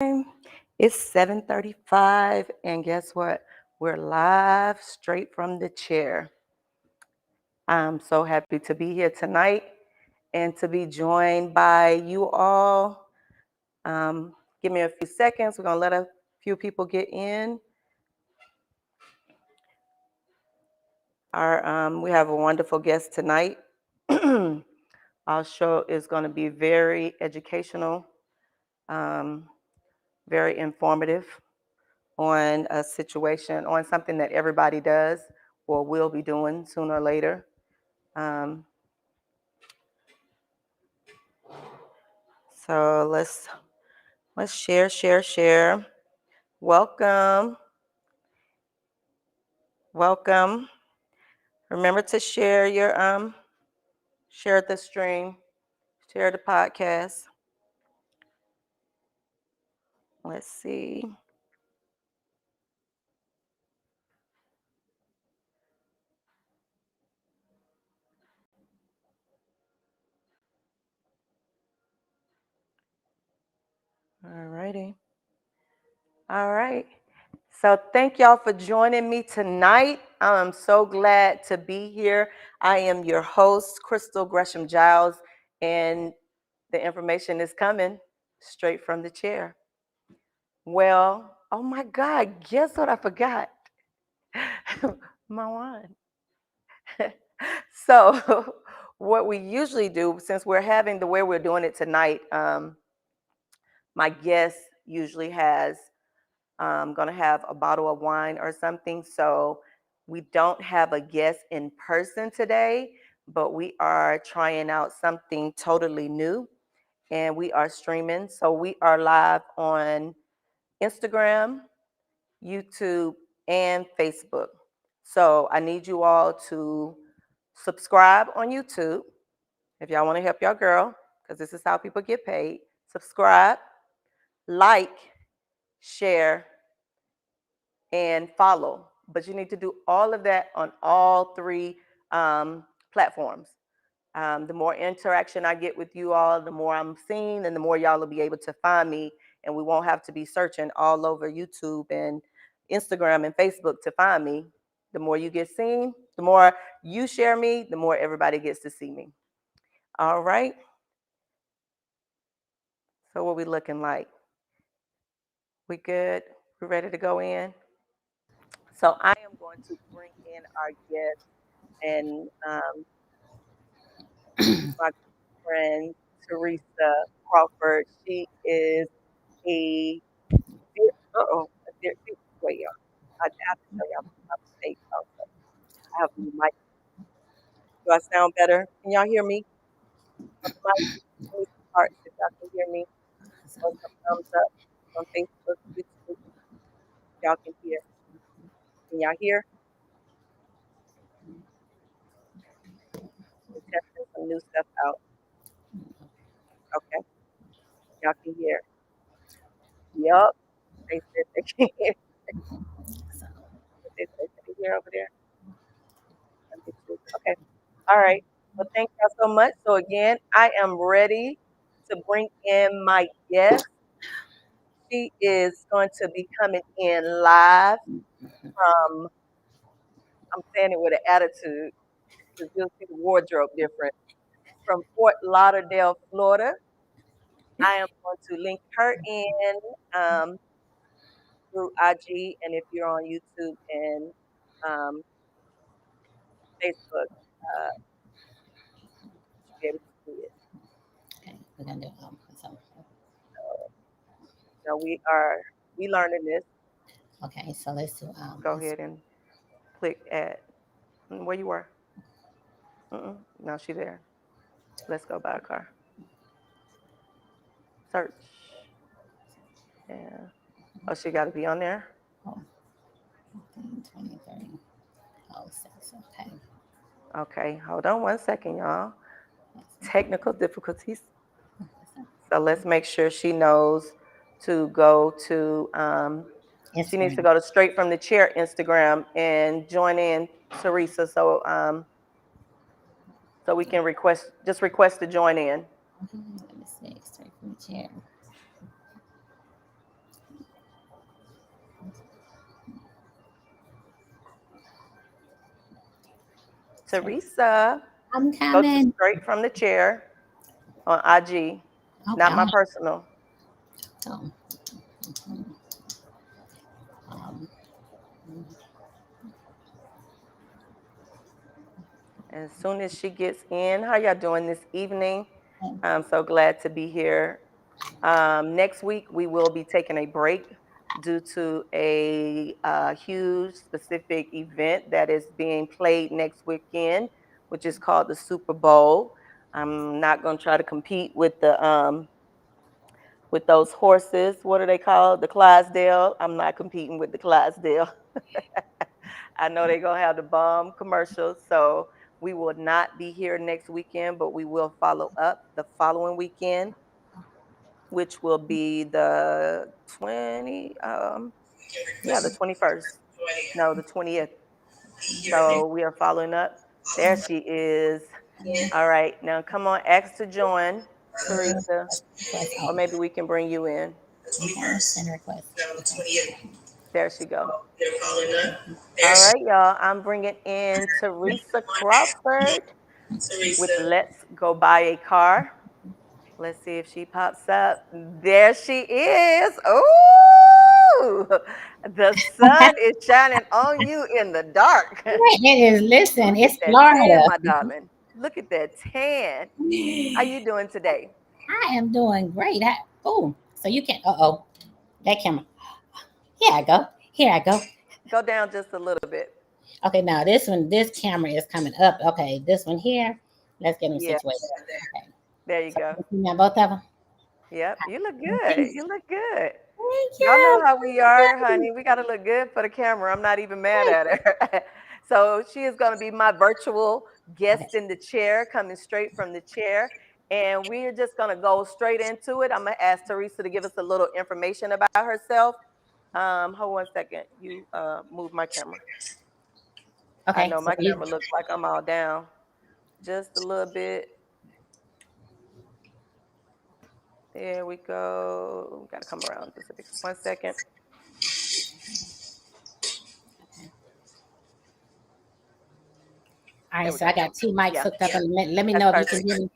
It's 7:35, and guess what? We're live straight from the chair. I'm so happy to be here tonight and to be joined by you all. Give me a few seconds. We're going to let a few people get in. We have a wonderful guest tonight. Our show is going to be very educational, um, very informative on a situation, on something that everybody does or will be doing sooner or later. Um, so let's share. Welcome, welcome. Remember to share the stream, share the podcast. Let's see. All righty. All right. So thank y'all for joining me tonight. I'm so glad to be here. I am your host, Crystal Gresham Giles, and the information is coming straight from the chair. Well, oh my God, guess what I forgot? My wine. So, what we usually do, since we're having the way we're doing it tonight, my guest usually has going to have a bottle of wine or something. So we don't have a guest in person today, but we are trying out something totally new, and we are streaming. So we are live on Instagram, YouTube, and Facebook. So I need you all to subscribe on YouTube if y'all want to help your girl, because this is how people get paid. Subscribe, like, share, and follow. But you need to do all of that on all three platforms. The more interaction I get with you all, the more I'm seen, and the more y'all will be able to find me. And we won't have to be searching all over YouTube and Instagram and Facebook to find me. The more you get seen, the more you share me, the more everybody gets to see me. All right. So what we looking like? We good? We ready to go in? So I am going to bring in our guest and my friend Teresa Crawford. She is a a wait, y'all. I have to tell y'all my mistake also. I have the mic. Do I sound better? Can y'all hear me? On the mic? Give me some hearts if y'all can hear me. Or some thumbs up on Facebook, YouTube. Y'all can hear. Can y'all hear? We're testing some new stuff out. Okay. Y'all can hear. Yup. They said they can hear. They said they can hear over there. Let me see. Okay. All right. Well, thank y'all so much. So again, I am ready to bring in my guest. She is going to be coming in live from, I'm saying it with an attitude because you'll see the wardrobe different, from Fort Lauderdale, Florida. I am going to link her in through IG, and if you're on YouTube and um, Facebook, you'll be able to see it. Okay, we're gonna do so. So we learning this. Okay, so let's do Go ahead and click at where you were. No, she there. Let's go by a car. Search. Yeah. Oh, she got to be on there. oh, 15, 20, 30. Oh, six. Okay. Okay, hold on 1 second, y'all. Technical difficulties. So let's make sure she knows to go to. She needs to Instagram. go to Straight from the Chair Instagram and join in Teresa. So we can request to join in. Let me see. Straight from the chair. Teresa, I'm go to coming. straight from the chair on IG, Okay. not my personal. Oh, um, As soon as she gets in, how y'all doing this evening? okay. I'm so glad to be here. Next week, we will be taking a break due to a huge specific event that is being played next weekend, which is called the Super Bowl. I'm not going to try to compete with those horses. What are they called? The Clydesdale. I'm not competing with the Clydesdale. I know they're gonna have the bomb commercials, so we will not be here next weekend, but we will follow up the following weekend, which will be the 21st. No, the 20th. So we are following up. There she is. All right, now come on, ask to join, Teresa, Request. or Oh, maybe we can bring you in. okay. Send request. There she go. All right, y'all. I'm bringing in Teresa Crawford with Let's Go Buy a Car. Let's see if she pops up. There she is. Oh, the sun is shining on you in the dark. It is. Listen, Look at it's that tan, Florida. my darling. Look at that tan. How you doing today? I am doing great. Oh, so you can. Oh, that camera. Here I go. Here I go. Go down just a little bit. Okay, now this camera is coming up. Okay, this one here. Let's get them Yeah, situated. Okay, there you so go. you see now both of them. Yep, you look good. Thank You look good. Y'all know you. how we are, honey. We got to look good for the camera. I'm not even mad at her. So she is going to be my virtual Okay, guest in the chair, coming straight from the chair. And we're just going to go straight into it. I'm going to ask Teresa to give us a little information about herself. Hold 1 second. You move my camera. I okay. know So my you. camera looks like I'm all down just a little bit. There we go. Got to come around just a bit. 1 second. All right, There we so I go. got two mics Yeah, hooked up, and let me that's know if you can perfect. hear me.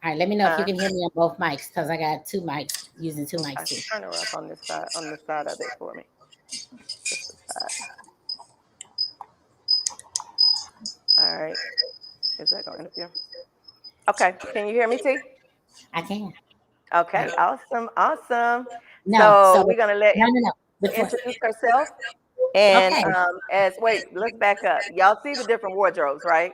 All right, let me know if you Huh? can hear me on both mics because I got two mics using two Okay. mics too. Turn her up on the side of it for me. Just the side. All right. Is that going to interfere? Okay. Can you hear me, T? I can. All Okay. right. Awesome. Awesome. No, So so we're gonna let no. Which one? introduce herself. And Okay. as wait, let's back up. Y'all see the different wardrobes, right?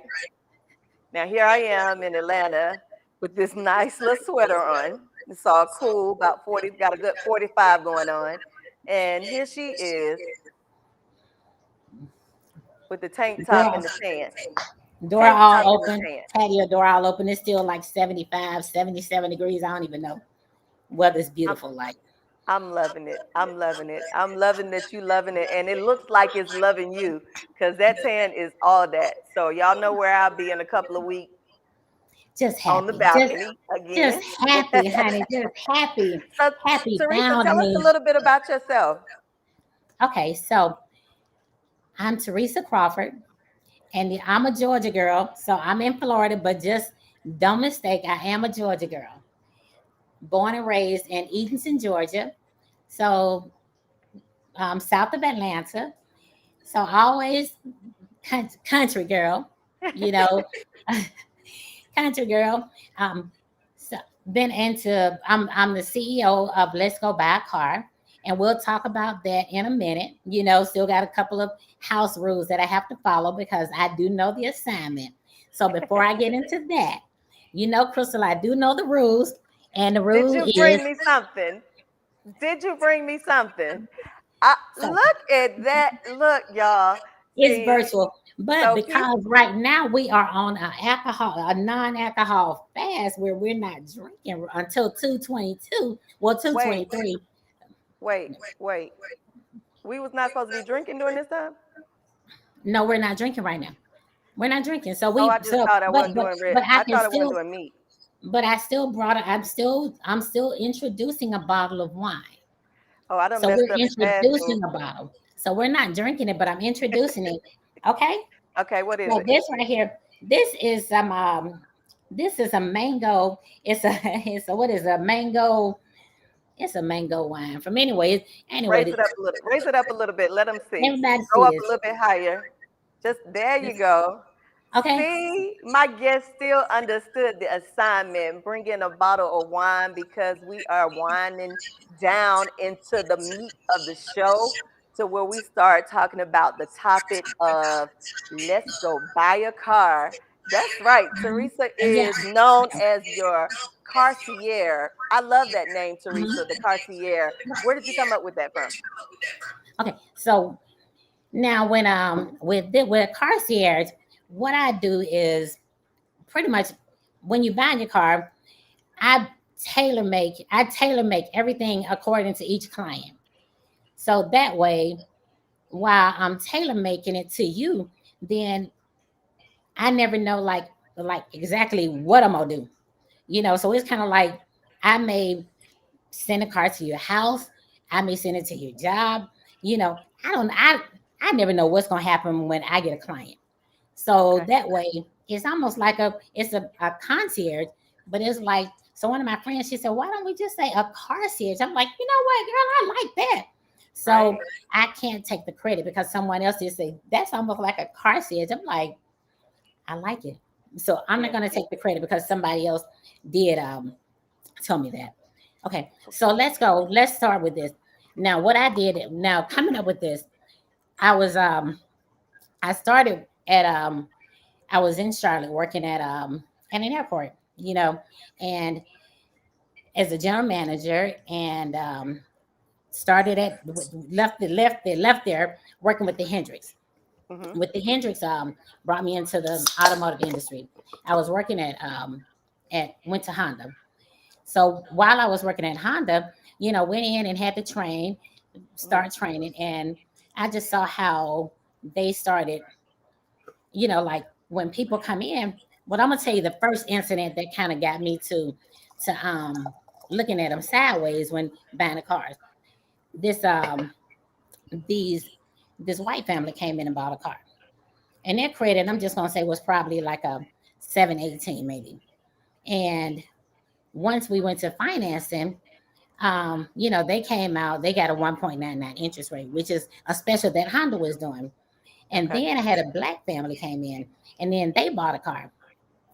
Now here I am in Atlanta with this nice little sweater on. It's all cool, about 40, got a good 45 going on. And here she is with the tank top Door, and the tan. door Tank top all and the open. tan. Patio door all open. It's still like 75, 77 degrees. I don't even know. Weather's I'm beautiful. Like, I'm loving it. I'm loving it. I'm loving that you loving it. And it looks like it's loving you because that tan is all that. So y'all know where I'll be in a couple of weeks just on the happy. balcony Just again. happy, honey. Just happy. So Happy Teresa, down tell us a me. little bit about yourself. Okay, so I'm Teresa Crawford, and I'm a Georgia girl. So I'm in Florida, but just don't mistake, I am a Georgia girl. Born and raised in Edenton, Georgia. So south of Atlanta. So always country girl, you know, country girl. Um, so been into. I'm the CEO of Let's Go Buy a Car, and we'll talk about that in a minute. You know, still got a couple of house rules that I have to follow because I do know the assignment. So before I get into that, you know, Crystal, I do know the rules, and the Did rule you is bring me something? Did you bring me something? I, so look at that. Look, y'all. it's See, virtual. But so people, because right now we are on a non-alcohol fast where we're not drinking until 2:22, well wait, 2:23. wait. We was not supposed to be drinking during this time. No, we're not drinking right now. We're not drinking. So Oh, we I just so thought I wasn't doing red. but I I can thought I wasn't still doing meat. but I still brought it. I'm still introducing a bottle of wine. Oh, I done So messed we're up the passing. introducing a bottle. So we're not drinking it, but I'm introducing it. Okay. Okay, what is So it? this right here, this is some this is a mango. It's a it's a what is a mango? It's a mango wine from anyway. Anyway, Raise it up a little. Raise it up a little bit. Let them see. everybody Go see up this. a little bit higher. Just there you This go. okay. See, my guest still understood the assignment. Bring in a bottle of wine because we are winding down into the meat of the show to where we start talking about the topic of let's go buy a car. That's right. Mhm. Teresa Yeah. is known as your concierge. I love that name, Teresa, the Mhm. concierge. Where did you come up with that from? Okay. So now when with concierge, what I do is pretty much when you buy your car, I tailor make everything according to each client. So that way, while I'm tailor making it to you, then I never know like exactly what I'm gonna do. So it's kind of like I may send a car to your house, I may send it to your job. I never know what's gonna happen when I get a client. So Okay. that way, it's almost like a concierge, but it's like so. One of my friends, she said, "Why don't we just say a concierge?" I'm like, you know what, girl, I like that. Right. So I can't take the credit because someone else just say that's almost like a concierge. I'm like, I like it, so I'm not Yeah. gonna take the credit because somebody else did tell me that. Okay, so let's go. Let's start with this. Now, what I did now coming up with this, I was I started at I was in Charlotte working at an airport, and as a general manager, and started at left there working with the Hendricks. Hmm. With the Hendricks, brought me into the automotive industry. I was working at went to Honda. So while I was working at Honda, went in and had to Hmm. start training, and I just saw how they started like when people come in, well, I'm gonna tell you the first incident that kind of got me to looking at them sideways when buying the cars. This these this white family came in and bought a car, and their credit, I'm just gonna say, was probably like a 718 maybe. And once we went to financing, they came out, they got a 1.99 interest rate, which is a special that Honda was doing. And Okay. then I had a black family came in, and then they bought a car,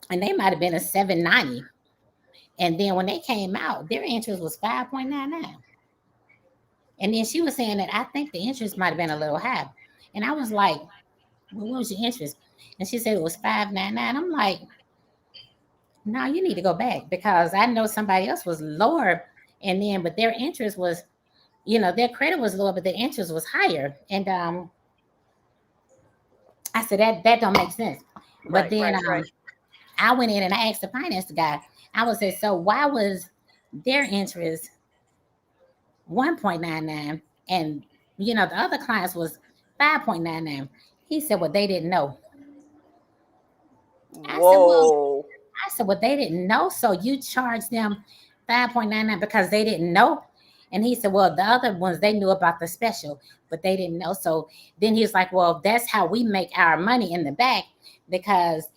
and they might have been a 790. And then when they came out, their interest was 5.99. And then she was saying that I think the interest might have been a little high. And I was like, well, what was your interest? And she said it was 5.99. I'm like, no, you need to go back because I know somebody else was lower. And then, but their interest was, their credit was lower, but their interest was higher. And I said that don't make sense. But Right. then Right. Right. I went in and I asked the finance guy. I was say, so why was their interest 1.99 and the other clients was 5.99? He said, well, they didn't know. I said, well, Whoa. they didn't know. So you charge them 5.99 because they didn't know. And he said, well, the other ones, they knew about the special, but they didn't know. So then he was like, well, that's how we make our money in the back, because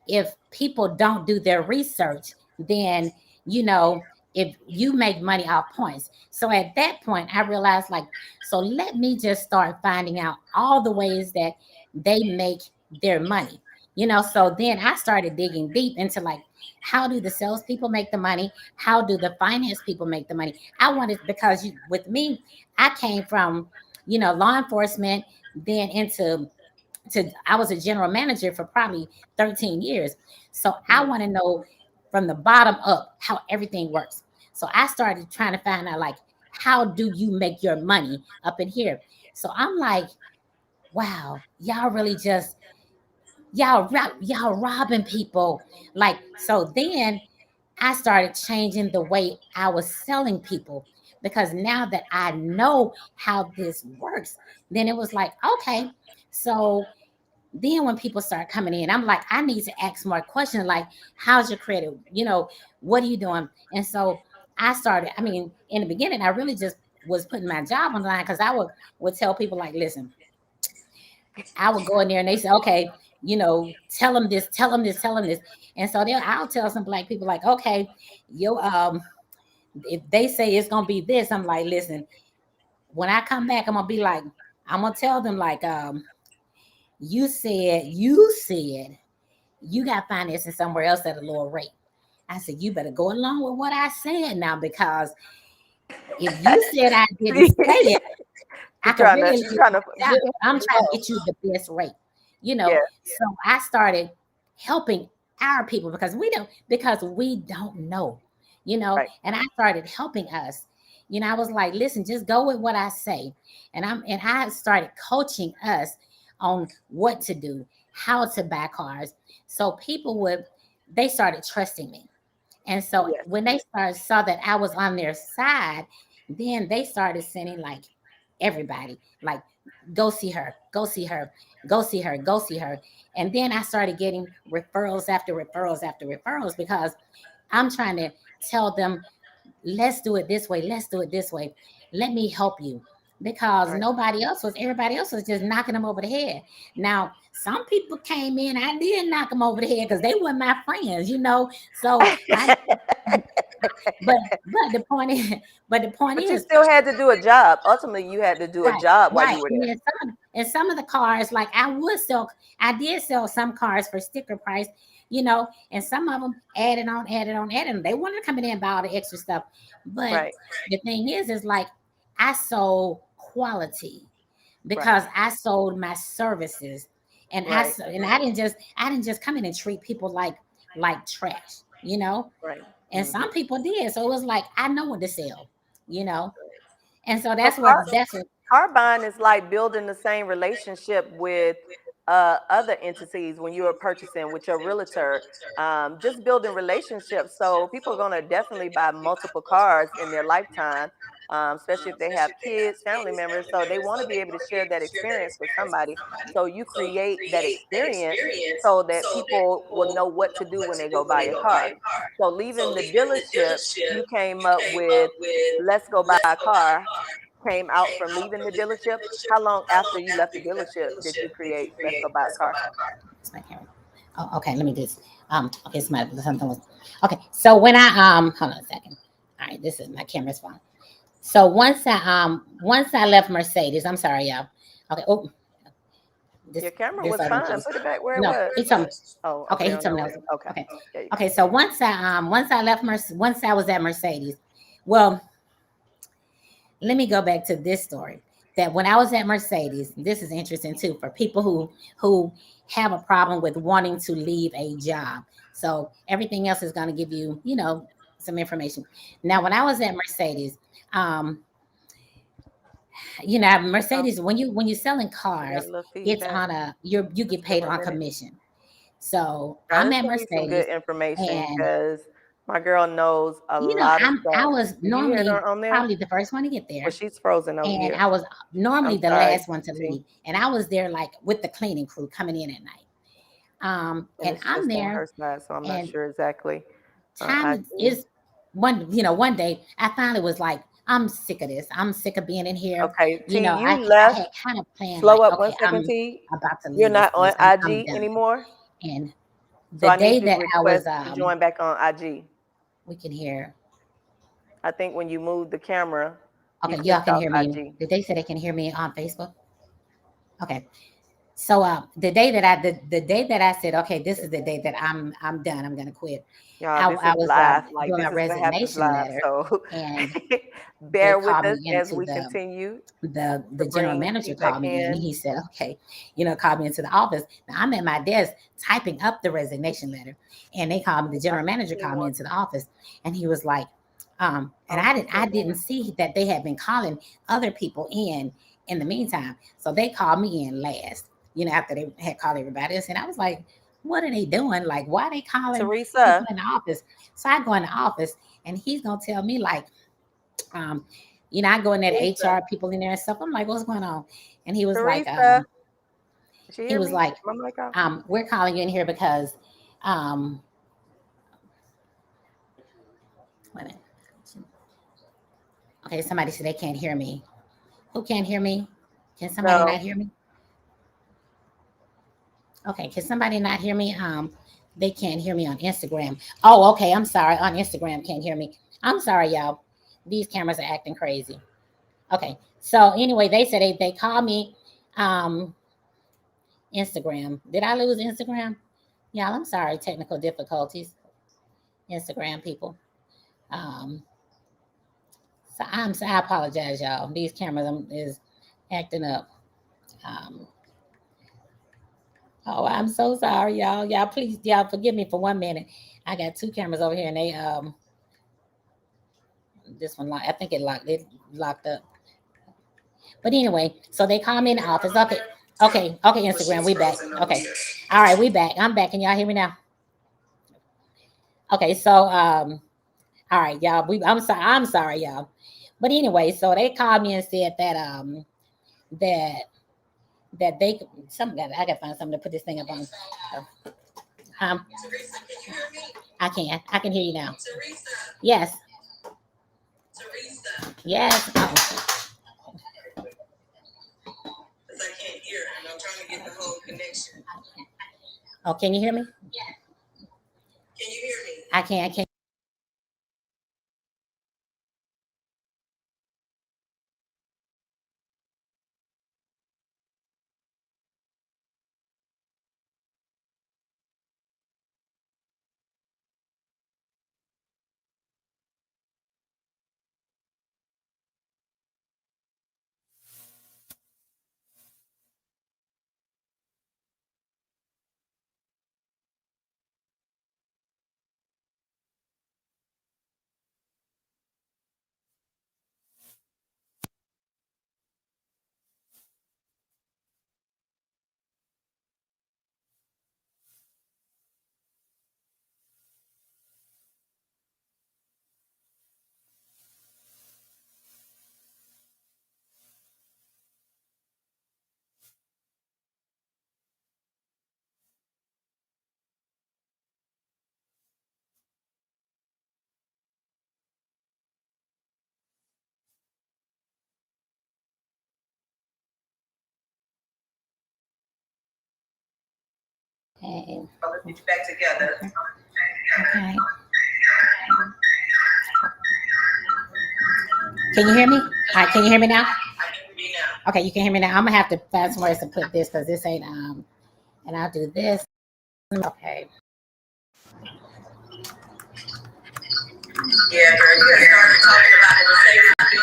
if people don't do their research, then you know if you make money off points. So at that point I realized, like, so let me just start finding out all the ways that they make their money. So then I started digging deep into, like, how do the salespeople make the money, how do the finance people make the money. I wanted, because with me, I came from law enforcement, then into I was a general manager for probably 13 years. So I Hmm. want to know from the bottom up how everything works. So I started trying to find out, like, how do you make your money up in here? So I'm like, wow, y'all really just y'all robbing people. Like, so then I started changing the way I was selling people, because now that I know how this works, then it was like, okay, so then when people start coming in, I'm like, I need to ask more questions, like, how's your credit? What are you doing? And so I started, I mean, in the beginning, I really just was putting my job on the line, because I would tell people, like, listen, I would go in there and they say, okay, tell them this, tell them this, tell them this. And so I'll tell some black people like, okay, if they say it's gonna be this, I'm like, listen, when I come back, I'm gonna tell them like, you said you got financing somewhere else at a lower rate. I said, you better go along with what I said now, because if you said I didn't say it, I could really she's trying to get him I'm to trying to know. get you the best rate, you Yeah, know. So I started helping our people because we don't know, right, and I started helping us. I was like, listen, just go with what I say. And I started coaching us on what to do, how to buy cars. So they started trusting me. And so yes, when they saw that I was on their side, then they started sending like everybody, like, go see her, go see her, go see her, go see her. And then I started getting referrals after referrals after referrals, because I'm trying to tell them, let's do it this way, let's do it this way. Let me help you. Because right. everybody else was just knocking them over the head. Now, some people came in, I did knock them over the head because they weren't my friends. So I but but the point is but the point But you is still had to do a job. Ultimately, you had to do a right, job while right. you were And there. then some of the cars, like I did sell some cars for sticker price, and some of them added on. They wanted to come in and buy all the extra stuff. But Right, the thing is like, I sold quality, right, because I sold my services. And right, I didn't just come in and treat people like trash. right. And Hmm. some people did. So it was like, I know what to sell, you know. And so So that's what car buying is like building the same relationship with other entities when you are purchasing with your realtor. Just building relationships. So people are going to definitely buy multiple cars in their lifetime, especially if they have kids, family members. So they want to be able to share that experience with somebody. So you create that experience so that people will know what to do when they go buy a car. So leaving the dealership, you came up with let's go buy a car came out from leaving the dealership. How long after you left the dealership did you create Let's Go Buy a Car? it's my camera. Oh, okay. Let me just. Okay. Something was. Okay. So when hold on a second. All right. This is my camera's phone. So once I left Mercedes, I'm sorry, y'all. Okay. Oh, Your this camera this was other fine. just. Put it back where it No, was. it's something. Oh, okay, Okay, it's on your something way. else. Okay, Okay. there you go. Okay. So once I was at Mercedes, let me go back to this story. That when I was at Mercedes, this is interesting too for people who have a problem with wanting to leave a job. So everything else is going to give you, some information. Now, when I was at Mercedes, um, Oh, Mercedes, when you're selling I got a cars, little it's feedback. on you Let's get give paid her a on minute. commission. So Now, I'm this at gonna be some good Mercedes, information and because my girl knows a lot of I stuff. was Do you hear normally her on there? probably the first one to get Well, there, she's frozen over and here. I was normally I'm the sorry. last one to See, leave, and I was there like with the cleaning crew coming in at night. and And it's I'm just on there, her side, so I'm not and sure exactly. time IG. is one day I finally was like, I'm sick of this. I'm sick of being in here. Okay, T, I you I left. had kind of planned Slow like, up one okay, second, I'm T. about to You're leave this not on place. I'm IG done. anymore, And so the I need day you to that I was request to join back on IG. we can hear. I think when you move the camera, you Okay, y'all clicked can off hear me. IG. Did they say they can hear me on Facebook? Okay. So the day that I said, okay, this is the day that I'm done. I'm gonna quit. Y'all, I, this I is was live. Like doing this my is what happens resignation live. letter, So and they bear with called us me as into we the continue the to the general bring manager feedback called me in, and in. he said, okay, called me into the office. Now I'm at my desk typing up the resignation letter, and they called me. The I general manager actually called me want. into the office, and he was like, and Oh, I she's didn't I in didn't there. see that they had been calling other people in the meantime. So they called me in last, after they had called everybody else, and I was like, what are they doing? Like, why are they calling people Teresa. in the office? So I go in the office, and he's gonna tell me like, um, I go in there to Teresa. HR people in there and stuff. I'm like, what's going on? And he was like, Teresa. Did she he hear was me? like, My mic off? we're calling you in here because, um, wait a minute. Okay, somebody said they can't hear me. Who can't hear me? Can somebody No. not hear me? Okay, can somebody not hear me? They can't hear me on Instagram. Oh, okay. I'm sorry. On Instagram, can't hear me. I'm sorry, y'all. These cameras are acting crazy. Okay. So anyway, they said they called me. Um, Instagram. Did I lose Instagram? Y'all, I'm sorry. Technical difficulties. Instagram people. Um, I apologize, y'all. These cameras is acting up. Um, oh, I'm so sorry, y'all. Y'all, please, y'all, forgive me for 1 minute. I got two cameras over here, and they this one locked. I think it locked up. But anyway, so they call me in the office. Okay, okay, Instagram, we back. Okay, all right, we back. I'm back. Can y'all hear me now? Okay, so all right, y'all. I'm sorry, y'all. But anyway, so they called me and said that that that they some I gotta find something to put this thing up on. Um, I can hear you now. Yes, yes. Oh, can you hear me? I can't. I can't. Okay. Let's get you back together. Okay. Can you hear me? All right. Can you hear me now? Okay, you can hear me now. I'm gonna have to find somewhere to put this because this ain't and I'll do this. Okay. Yeah, girl, you had started talking about it and say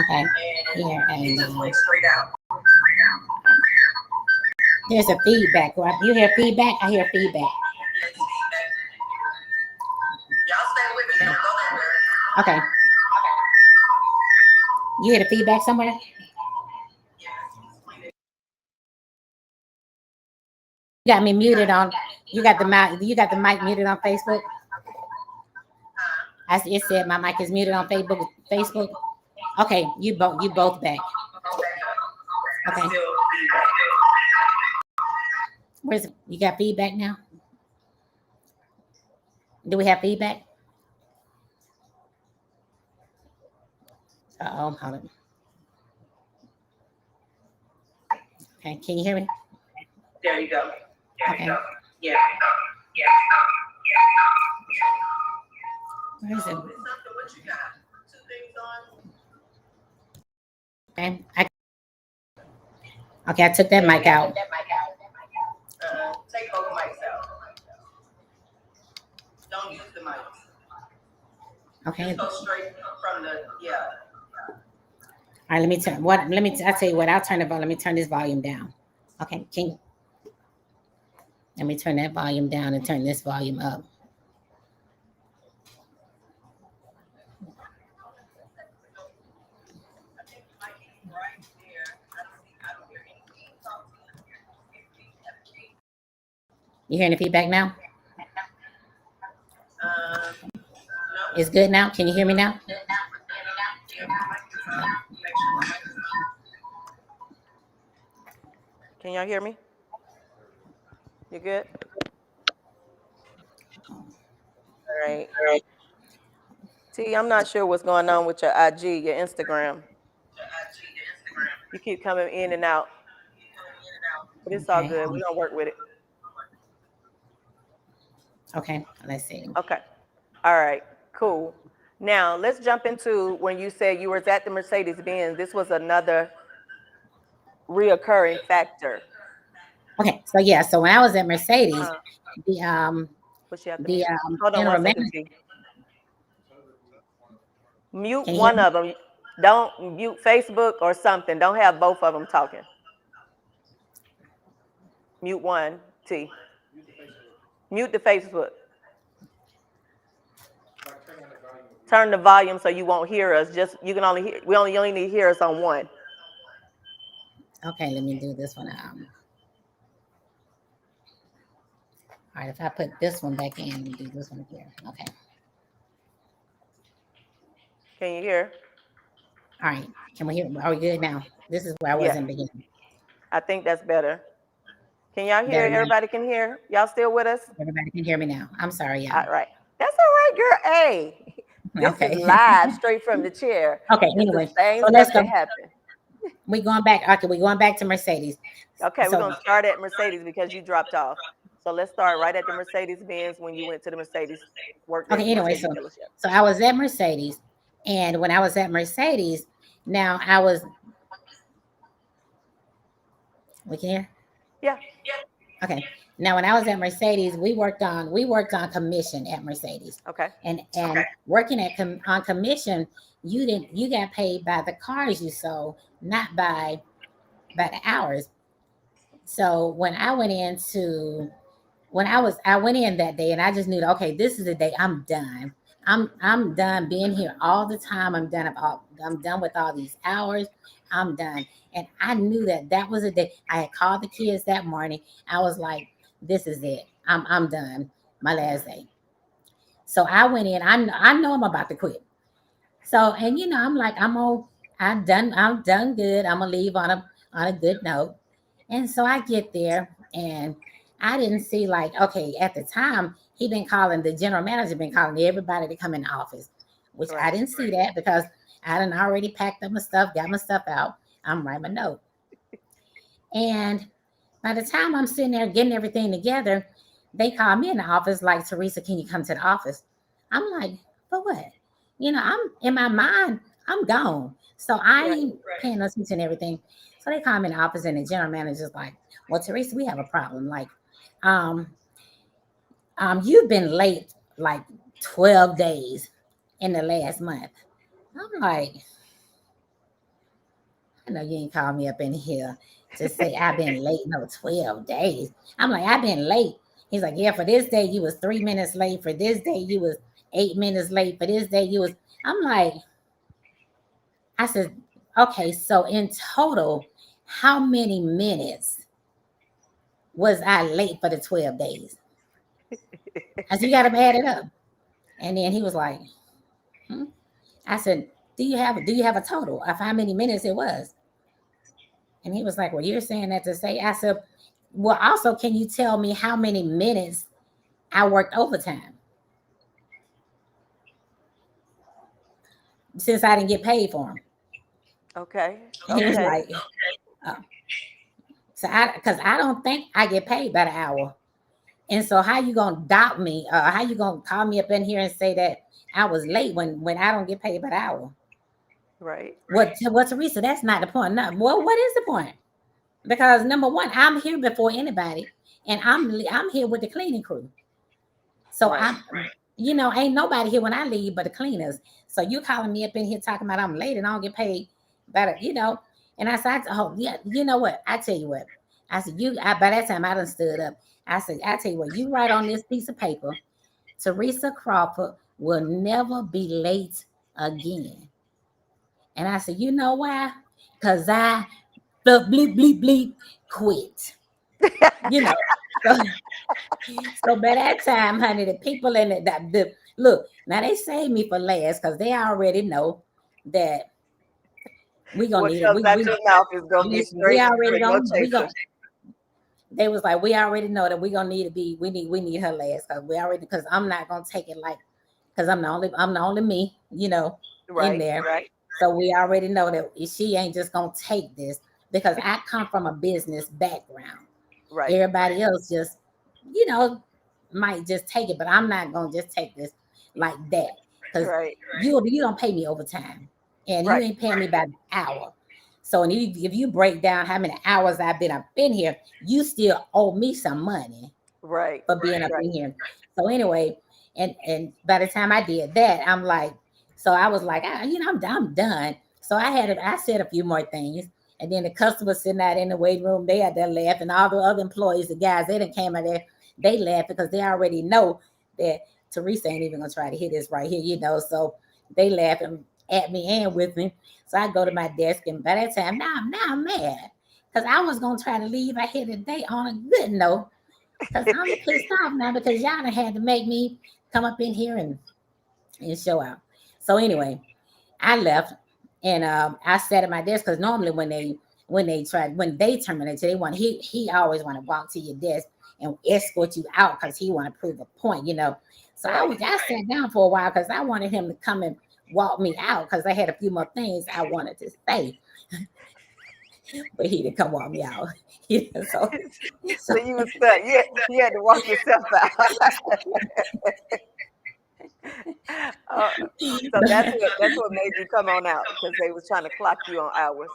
Okay. Here it and just went straight out. there's a feedback. Right? You hear feedback? I hear feedback. Y'all stay with me. Don't go nowhere. Okay. You hear the feedback somewhere? You got me muted on. You got the mic. You got the mic muted on Facebook. It said my mic is muted on Facebook. Facebook. Okay, you both back. Okay. Where's you got feedback now? Do we have feedback? Hold on. Okay, can you hear me? There you go. Okay. Yeah. Where is it? What you got? Two things on. Okay, I took that mic out. Take both mics out. Don't use the mics. Okay. Just go straight from the All right, let me turn what let me I tell you what, I'll turn the volume. Let me turn this volume down. Okay, let me turn that volume down and turn this volume up. You hearing the feedback now? It's good now. Can you hear me now? Can y'all hear me? You good? All right. T, I'm not sure what's going on with your IG, your Instagram. You keep coming in and out, but it's all Okay. good. We're gonna work with it. Okay, let's see. Okay. All right. Cool. Now let's jump into when you said you was at the Mercedes Benz. This was another reoccurring factor. Okay, so yeah, so when I was at Mercedes, Uh, the what you have to the mute? Hold on one general second, manager. T. Mute Can you hear one me? of them. Don't mute Facebook or something. Don't have both of them talking. Mute one, T. Mute the Facebook. Turn the volume so you won't hear us. Just you can only hear. You only need to hear us on one. Okay, let me do this one. All right, if I put this one back in, let me do this one here. Okay. Can you hear? All right. Can we hear? Are we good now? This is where I was Yeah, in the beginning. I think that's better. Can y'all hear? Better now. Everybody can hear. Y'all still with us? Everybody can hear me now. I'm sorry, All y'all. right. That's all right, girl. Hey, this is Okay. live, straight from the chair. Okay. It's the Anyway, same so let's stuff go. that happened. We going back. Okay, we going back to Mercedes. Okay, we're So gonna start at Mercedes because you dropped off. So let's start right at the Mercedes Benz when you went to the Mercedes, worked at okay. the Anyway, Mercedes so dealership. I was at Mercedes, and when I was at Mercedes, now I was. We can hear. Yeah. Okay. Now, when I was at Mercedes, we worked on commission at Mercedes, Okay. and working on commission, you got paid by the cars you sold, not by the hours. So I went in that day, and I just knew that, okay, this is the day I'm done. I'm done being here all the time. I'm done with all these hours. I'm done. And I knew that that was a day. I had called the kids that morning. I was like, this is it. I'm done. My last day. So I went in. I know I'm about to quit. So, and I'm like, I'm done good. I'm gonna leave on a good note. And so I get there, and I didn't see, like, okay, at the time the general manager been calling everybody to come in the office, which I Right. didn't see that because I done already packed up my stuff, got my stuff out. I'm writing my note. And by the time I'm sitting there getting everything together, they call me in the office like, Teresa, can you come to the office? I'm like, for what? I'm in my mind, I'm gone. So I Right. ain't paying no attention to everything. So they call me in the office, and the general manager's like, well, Teresa, we have a problem. Like, um, you've been late like 12 days in the last month. I'm like, I know you ain't called me up in here to say I've been late no 12 days. I'm like, I've been late. He's like, yeah, for this day you was 3 minutes late. For this day you was 8 minutes late. For this day you was. I'm like, I said, okay, so in total, how many minutes was I late for the 12 days? I said, you got to add it up. And then he was like, hmm? I said, do you have a total of how many minutes it was? And he was like, well, you're saying that to say. I said, well, also, can you tell me how many minutes I worked overtime since I didn't get paid for them? Okay. And he was Okay. like, oh. So because I don't think I get paid by the hour. And so how you gonna doubt me? How you gonna call me up in here and say that I was late when I don't get paid by the hour? Right. What, Teresa? That's not the point. No, well, what is the point? Because number one, I'm here before anybody, and I'm here with the cleaning crew. So Right. ain't nobody here when I leave but the cleaners. So you calling me up in here talking about I'm late and I don't get paid, but. And I said, oh yeah, you know what? I tell you what. I said, by that time I done stood up. I said, I tell you what, you write on this piece of paper, Teresa Crawford will never be late again. And I said, you know why? Because I bleep bleep bleep quit. You know. So, so by that time, honey, the people in the look, now they saved me for last because they already know that we gonna What need it. comes out your mouth is gonna be We straight already with no gonna we chaser. gonna they was like, we already know that we gonna need to be we need her last because I'm not gonna take it like because I'm the only me, in Right. there. Right. So we already know that she ain't just gonna take this because I come from a business background. Right. Everybody else just, you know, might just take it, but I'm not gonna just take this like that because Right. you don't pay me overtime, and you Right. ain't paying me by the hour. So, and if you break down how many hours I've been up in here, you still owe me some money Right. for being up Right. in here. So anyway, and by the time I did that, I'm like, so I was like, I'm done. So I said a few more things, and then the customers sitting out in the waiting room, they had their laugh, and all the other employees, the guys, they didn't came out there, they laughed because they already know that Teresa ain't even gonna try to hit this right here, So they laughing at me and with me. So I go to my desk, and by that time, now I'm mad because I was gonna try to leave out here today on a good note. Because I'm pissed off now because y'all done had to make me come up in here and show out. So anyway, I left and I sat at my desk because normally when they terminate you, they want he always want to walk to your desk and escort you out because he want to prove a point. So Right. I sat down for a while because I wanted him to come and walk me out because I had a few more things I wanted to say, but he didn't come walk me out. so So you was stuck. You had to walk yourself out. uh, so that's what made you come on out because they was trying to clock you on hours.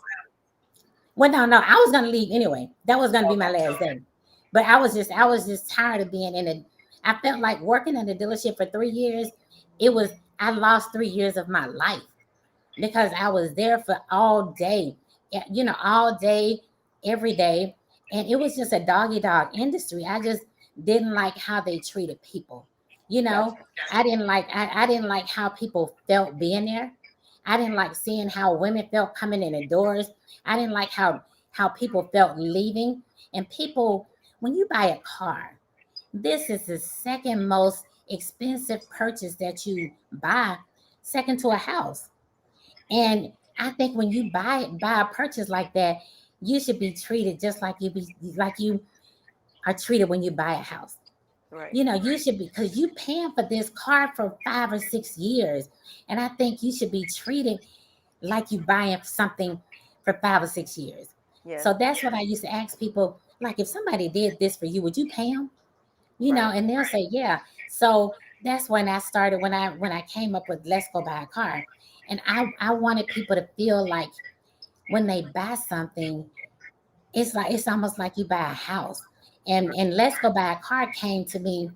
Well, no, I was gonna leave anyway. That was gonna be my Okay. last day. But I was just tired of being in it. I felt like working in the dealership for 3 years. I lost 3 years of my life because I was there for all day, all day, every day. And it was just a doggy dog industry. I just didn't like how they treated people. You know, Gotcha. I didn't like how people felt being there. I didn't like seeing how women felt coming in the doors. I didn't like how people felt leaving. And people, when you buy a car, this is the second most expensive purchase that you buy, second to a house. And I think when you buy a purchase like that, you should be treated just like you are treated when you buy a house. Right. You should be because you paying for this car for 5 or 6 years, and I think you should be treated like you buying something for 5 or 6 years. Yes. So that's what I used to ask people. Like, if somebody did this for you, would you pay them? Right. And they'll say, yeah. So that's when I started when I came up with Let's Go Buy a Car. And I wanted people to feel like when they buy something, it's almost like you buy a house. And Let's Go Buy a Car came to me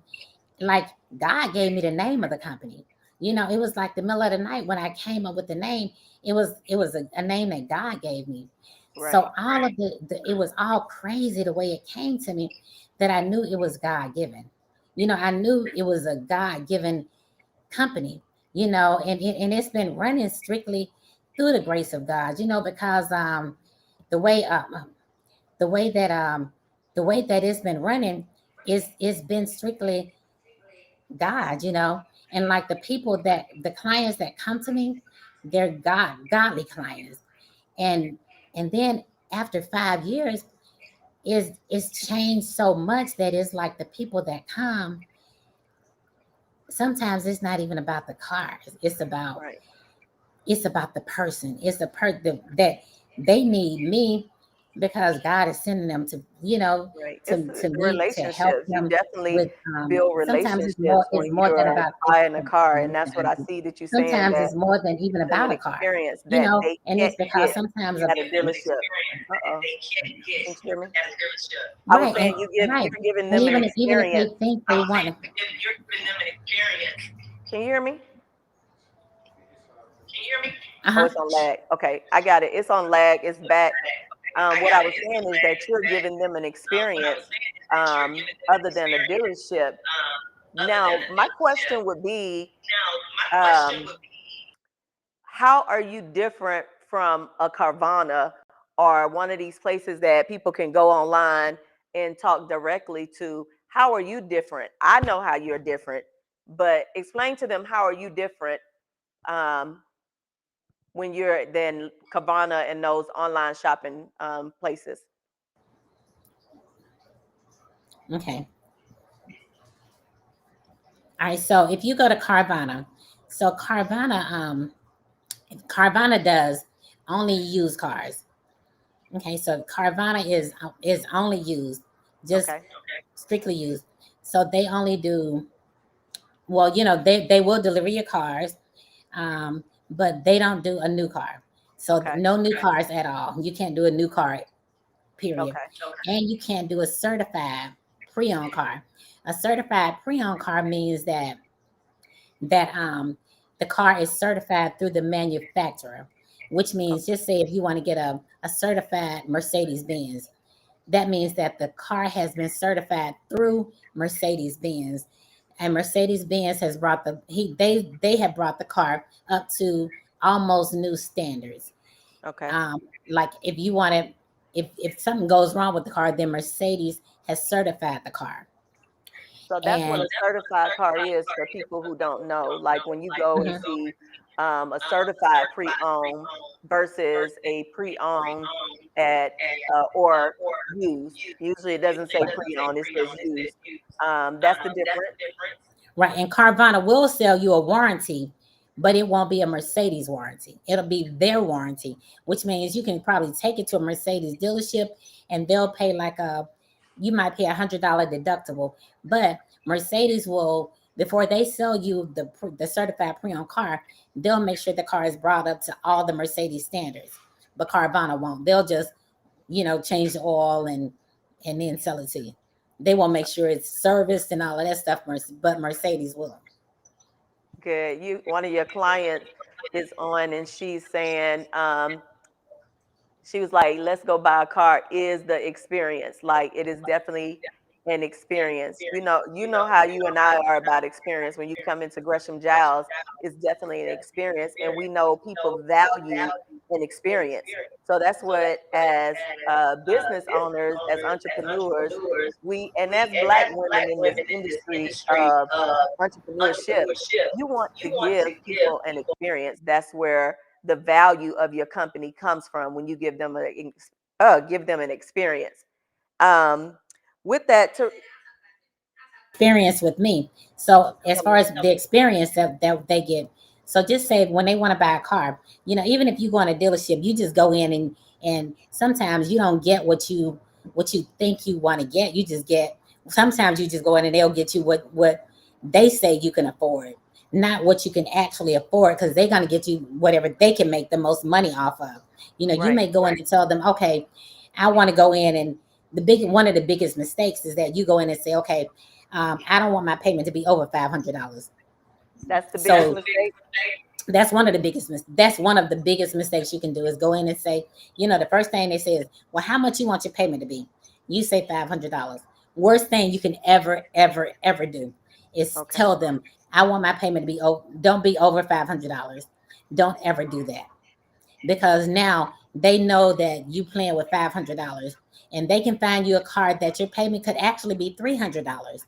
like God gave me the name of the company. It was like the middle of the night when I came up with the name. It was a name that God gave me. Right. So all of it was all crazy the way it came to me that I knew it was God given. I knew it was a God given company. And it's been running strictly through the grace of God. Because the way the way that the way that it's been running is been strictly God. And like the clients that come to me, they're godly clients. And then after 5 years, it's changed so much that it's like the people that come, sometimes it's not even about the cars. Right. It's about the person. It's that they need me because God is sending them to Right. to It's me to help relationships. You them definitely with build sometimes it's more relationships it's when more than you're about buying a physical car, and that's what I merchandising. see that you're saying Sometimes that it's more than even giving them about an a car, experience that they and can't it's because get sometimes at a dealership. Uh-oh. Can you hear me? I was right, saying right, you're giving and them an even if they experience. think they want to. Can you hear me? Oh, Uh-huh. it's on lag. Okay, I got it. It's on lag. It's back. What I was saying is that you're giving them an experience other than a dealership. Now, my question would be, um, how are you different from a Carvana or one of these places that people can go online and talk directly to? How are you different? I know how you're different, but explain to them how are you different um, when you're then Carvana and those online shopping places. Okay. All right. So if you go to Carvana, so Carvana does only used cars. Okay, so Carvana is only used, just Okay. strictly used. So they only do, well, they will deliver your cars, but they don't do a new car. So Okay. no new cars at all. You can't do a new car, period. Okay. And you can't do a certified pre-owned car. A certified pre-owned car means that the car is certified through the manufacturer, which means, just say if you want to get a certified Mercedes Benz, that means that the car has been certified through Mercedes Benz, and Mercedes Benz has brought they have brought the car up to almost new standards. Okay. Um, like if you want to, if something goes wrong with the car, then Mercedes has certified the car. So that's what And a certified car is for people who don't know. Like when you go and Mhm. see a certified pre-owned versus a pre-owned at or used. Usually it doesn't say pre-owned; it says used. That's the difference. Right, and Carvana will sell you a warranty, but it won't be a Mercedes warranty. It'll be their warranty, which means you can probably take it to a Mercedes dealership and they'll pay like you might pay $100 deductible, but Mercedes will, before they sell you the certified pre-owned car, they'll make sure the car is brought up to all the Mercedes standards. But Carvana won't. They'll just change the oil and then sell it to you. They won't make sure it's serviced and all of that stuff, but Mercedes will. Good. You one of your clients is on and she's saying she was like, let's go buy a car is the experience. Like it is definitely an experience. You know how you and I are about experience. When you come into Gresham Giles, it's definitely an experience. And we know people value an experience. So that's what as business owners, as entrepreneurs, and as black women in this industry of entrepreneurship, you want to give people an experience. That's where the value of your company comes from when you give them an experience. Um, with that, Experience with me. So as far as the experience that they get, so just say when they want to buy a car, even if you go in a dealership, you just go in and sometimes you don't get what you think you want to get. You just get, sometimes you just go in and they'll get you what they say you can afford, not what you can actually afford, because they're going to get you whatever they can make the most money off of. You right, may go in and tell them, okay, I want to go in, and one of the biggest mistakes is that you go in and say, okay, I don't want my payment to be over $500. that's the biggest So mistake. that's one of the biggest mistakes you can do, is go in and say, the first thing they say is, well, how much you want your payment to be? You say $500. Worst thing you can ever do is Okay, tell them, I want my payment to be don't be over $500. Don't ever do that, because now they know that you playing with $500, and they can find you a card that your payment could actually be $300.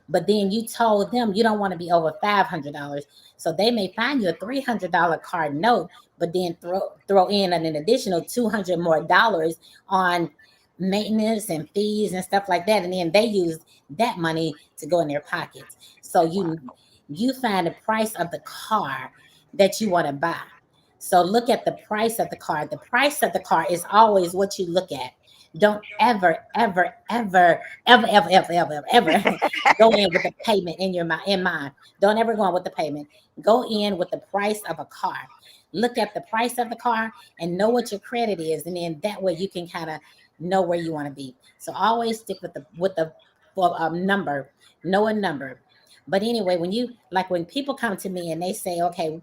But then you told them you don't want to be over $500. So they may find you a $300 card note, but then throw in an additional 200 more dollars on maintenance and fees and stuff like that. And then they use that money to go in their pockets. So wow, you find the price of the car that you want to buy. So look at the price of the car. The price of the car is always what you look at. Don't ever go in with a payment in mind. Don't ever go in with the payment. Go in with the price of a car. Look at the price of the car and know what your credit is, and then that way you can kind of know where you want to be. So always stick with the number, know a number. But anyway, when people come to me and they say, okay,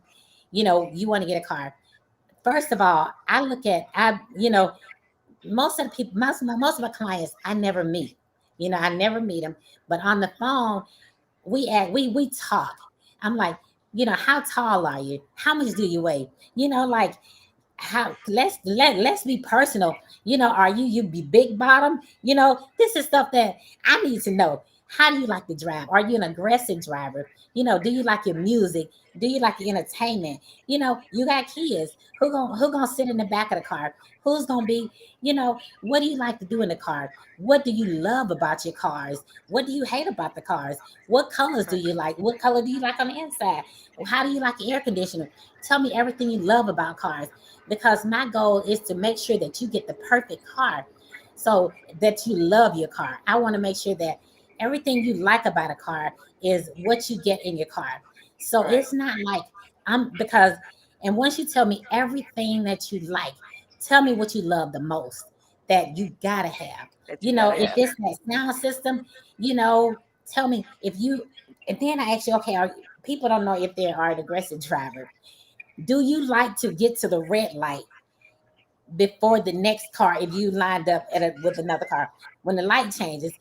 you want to get a car. First of all, I look at most of the people, most of my clients, I never meet. I never meet them, but on the phone, we talk. I'm like, how tall are you? How much do you weigh? Like, how, let's be personal. Are you be big bottom? This is stuff that I need to know. How do you like to drive? Are you an aggressive driver? Do you like your music? Do you like your entertainment? You got kids. Who gonna sit in the back of the car? Who's gonna be, what do you like to do in the car? What do you love about your cars? What do you hate about the cars? What colors do right, you like? What color do you like on the inside? How do you like your air conditioner? Tell me everything you love about cars, because my goal is to make sure that you get the perfect car, so that you love your car. I want to make sure that everything you like about a car is what you get in your car. So Right. it's not like I'm because, and once you tell me everything that you like, tell me what you love the most that you gotta have. That you You know, gotta if have. it's that sound system, you know, tell me if you, and then I ask you, okay, people don't know if they are an aggressive driver. Do you like to get to the red light before the next car if you lined up with another car? When the light changes,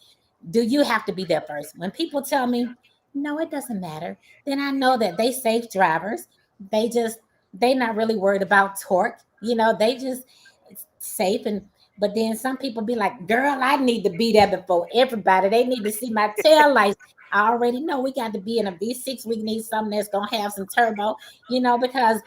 do you have to be there first? When people tell me, no, it doesn't matter, then I know that they safe drivers. They just, they not really worried about torque. You know, they just safe. And but then some people be like, girl, I need to be there before everybody. They need to see my tail lights. I already know we got to be in a V6. We need something that's gonna have some turbo, you know, because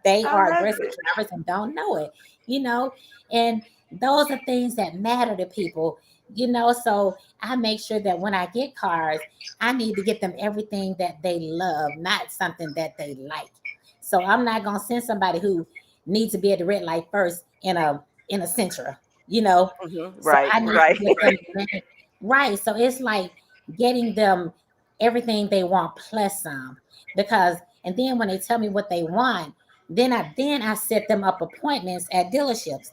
they I are love aggressive it. drivers and don't know it, you know. And those are things that matter to people, you know. So I make sure that when I get cars, I need to get them everything that they love, not something that they like. So I'm not gonna send somebody who needs to be at the red light first in a Sentra, you know. So Right, I need to right. get them right. So it's like getting them everything they want plus some. Because and then when they tell me what they want, then I set them up appointments at dealerships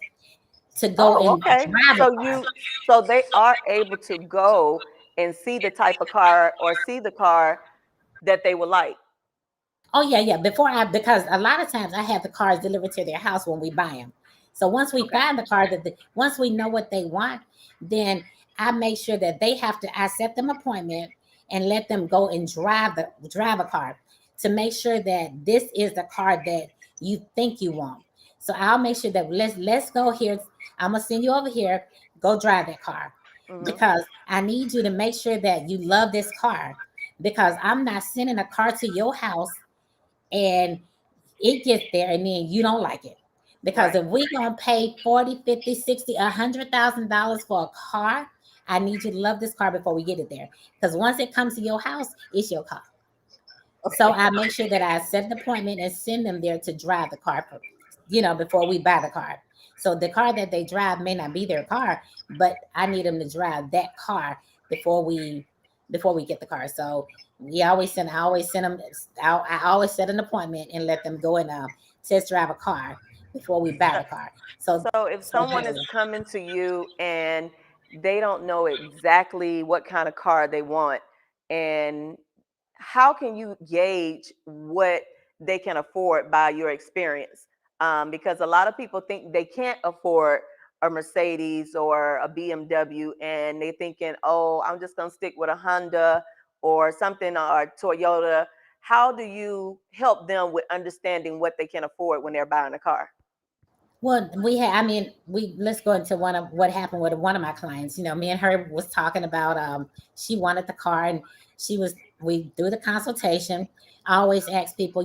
to go Oh, and okay. drive a car. So they are able to go and see the type of car or see the car that they would like. Oh yeah, yeah. Because a lot of times I have the cars delivered to their house when we buy them. So once we Okay. find the car once we know what they want, then I make sure that I set them appointment and let them go and drive a car to make sure that this is the car that you think you want. So I'll make sure that let's go here. I'm gonna send you over here. Go drive that car Hmm. because I need you to make sure that you love this car because I'm not sending a car to your house and it gets there and then you don't like it. Because Right. if we gonna pay 40, 50, 60, $100,000 for a car, I need you to love this car before we get it there. Because once it comes to your house, it's your car. So I make sure that I set an appointment and send them there to drive the car, before we buy the car. So the car that they drive may not be their car, but I need them to drive that car before we get the car. So I always send them. I always set an appointment and let them go and test drive a car before we buy the car. So So if so someone is coming to you and they don't know exactly what kind of car they want, and how can you gauge what they can afford by your experience? Because a lot of people think they can't afford a Mercedes or a BMW, and they're thinking, "Oh, I'm just gonna stick with a Honda or something or a Toyota." How do you help them with understanding what they can afford when they're buying a car? Well, I mean, let's go into one of what happened with one of my clients. Me and her was talking about, she wanted the car and we do the consultation. I always ask people,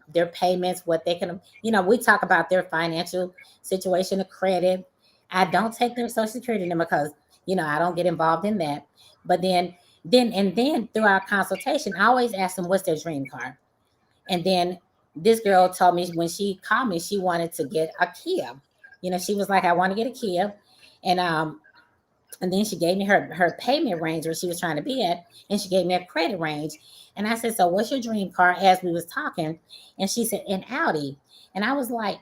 their payments, what they can, we talk about their financial situation, the credit. I don't take their social security number because, I don't get involved in that. But then through our consultation, I always ask them what's their dream car. And then this girl told me when she called me, she wanted to get a Kia. She was like, I want to get a Kia. And and then she gave me her payment range where she was trying to be at, and she gave me a credit range. And I said, so what's your dream car? As we was talking, and she said an Audi. And I was like,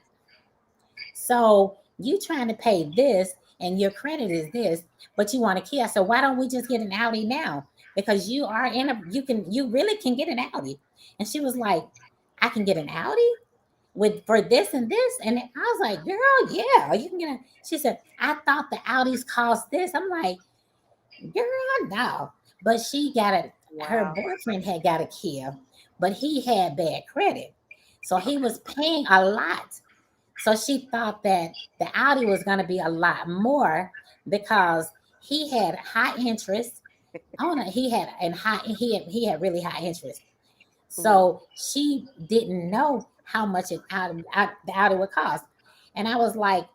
so you trying to pay this and your credit is this, but you want a Kia. So why don't we just get an Audi now? Because you really can get an Audi. And she was like, I can get an Audi for this and this. And I was like, girl, yeah, you can get a. She said, I thought the Audis cost this. I'm like, girl, no. But she got her Wow. boyfriend had got a Kia, but he had bad credit. So he was paying a lot. So she thought that the Audi was going to be a lot more because he had high interest. Oh no, he had really high interest. Hmm. So she didn't know how much the Audi would cost. And I was like,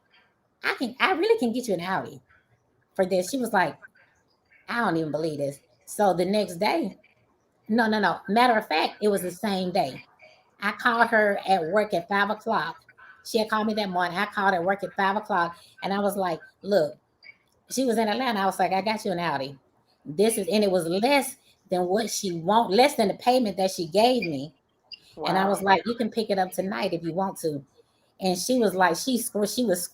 I really can get you an Audi for this. She was like, I don't even believe this. So the next day, no, no, no. Matter of fact, it was the same day. I called her at work at 5 o'clock. She had called me that morning. I called at work at 5 o'clock and I was like, look, she was in Atlanta. I was like, I got you an Audi. This is, and it was less than what she want, less than the payment that she gave me. And I was Wow. like, you can pick it up tonight if you want to. And she was like, she was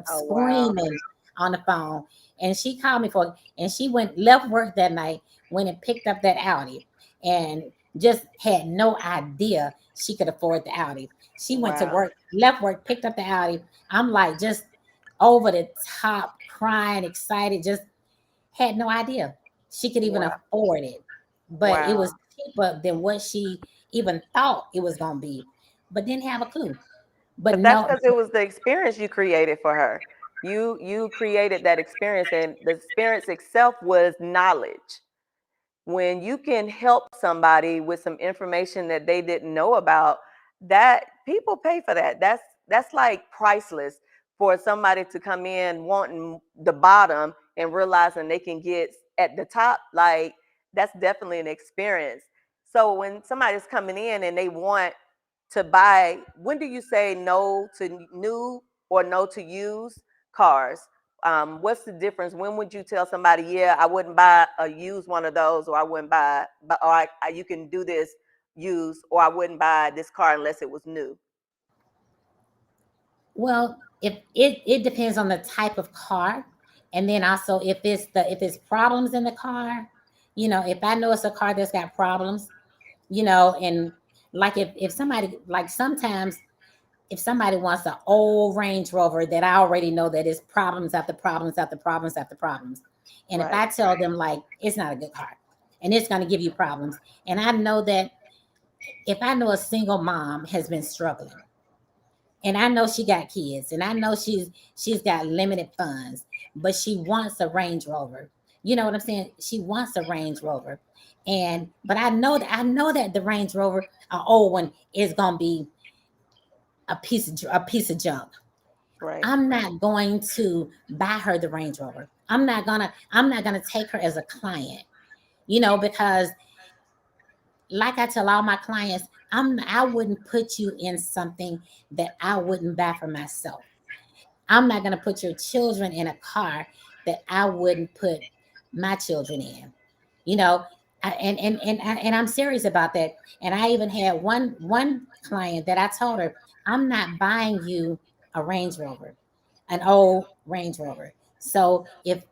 Oh, wow. screaming on the phone. And she called me for, and she went left work that night, went and picked up that Audi, and just had no idea she could afford the Audi. She went to Wow. work, left work, picked up the Audi. I'm like just over the top, crying, excited, just had no idea she could even Wow. afford it. But it Wow. was cheaper than what she even thought it was gonna be, but didn't have a clue. But But that's no, because it was the experience you created for her. You created that experience, and the experience itself was knowledge. When you can help somebody with some information that they didn't know about, that people pay for that. That's like priceless for somebody to come in wanting the bottom and realizing they can get at the top. Like, that's definitely an experience. So when somebody's coming in and they want to buy, when do you say no to new or no to used cars? What's the difference? When would you tell somebody, yeah, I wouldn't buy a used one of those, or I wouldn't buy, but or you can do this used, or I wouldn't buy this car unless it was new. well, if it depends on the type of car, and then also if it's problems in the car, if I know it's a car that's got problems, and like if somebody, like sometimes if somebody wants an old Range Rover that I already know that is problems after problems after problems after problems, and if Right, I tell them like it's not a good car and it's going to give you problems, and I know that if I know a single mom has been struggling, and I know she got kids, and I know she's got limited funds, but she wants a Range Rover. You know what I'm saying? She wants a Range Rover, and but I know that the Range Rover, an old one, is gonna be a piece of junk. right, I'm not going to buy her the Range Rover. I'm not gonna take her as a client, because like I tell all my clients, I wouldn't put you in something that I wouldn't buy for myself. I'm not gonna put your children in a car that I wouldn't put my children in. You know, and I'm serious about that. And I even had one client that I told her, I'm not buying you a Range Rover, an old Range Rover. So if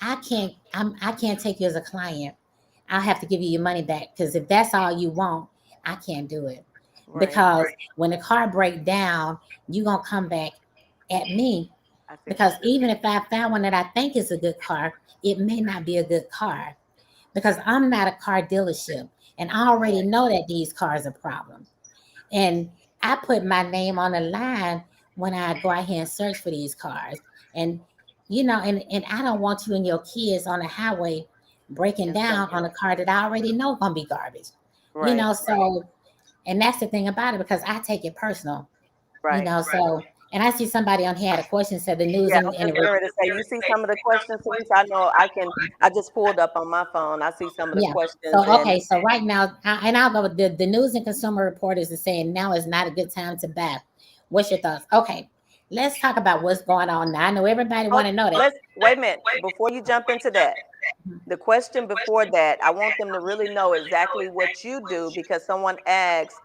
I can't take you as a client, I'll have to give you your money back, because if that's all you want, I can't do it. right. Because when the car break down, you gonna come back at me, I see what because you're saying. even if I found one that I think is a good car, it may not be a good car, because I'm not a car dealership, and I already Right, know that these cars are problems. And I put my name on the line when I go out here and search for these cars. And and I don't want you and your kids on the highway breaking and down something. on a car that I already know gonna be garbage. Right, So, and that's the thing about it, because I take it personal. right. So, and I see somebody on here had a question, said the news Yeah, I and, was just getting ready to say, you see some of the questions, Teresa. I know I can. I just pulled up on my phone. I see some of the yeah. questions, So and okay, so right now, and I'll go with the news and consumer reporters is saying now is not a good time to buy. What's your thoughts? Okay, let's talk about what's going on now. I know everybody oh, want to know that. let's wait a minute before you jump into that. The question before that, I want them to really know exactly what you do, because someone asks,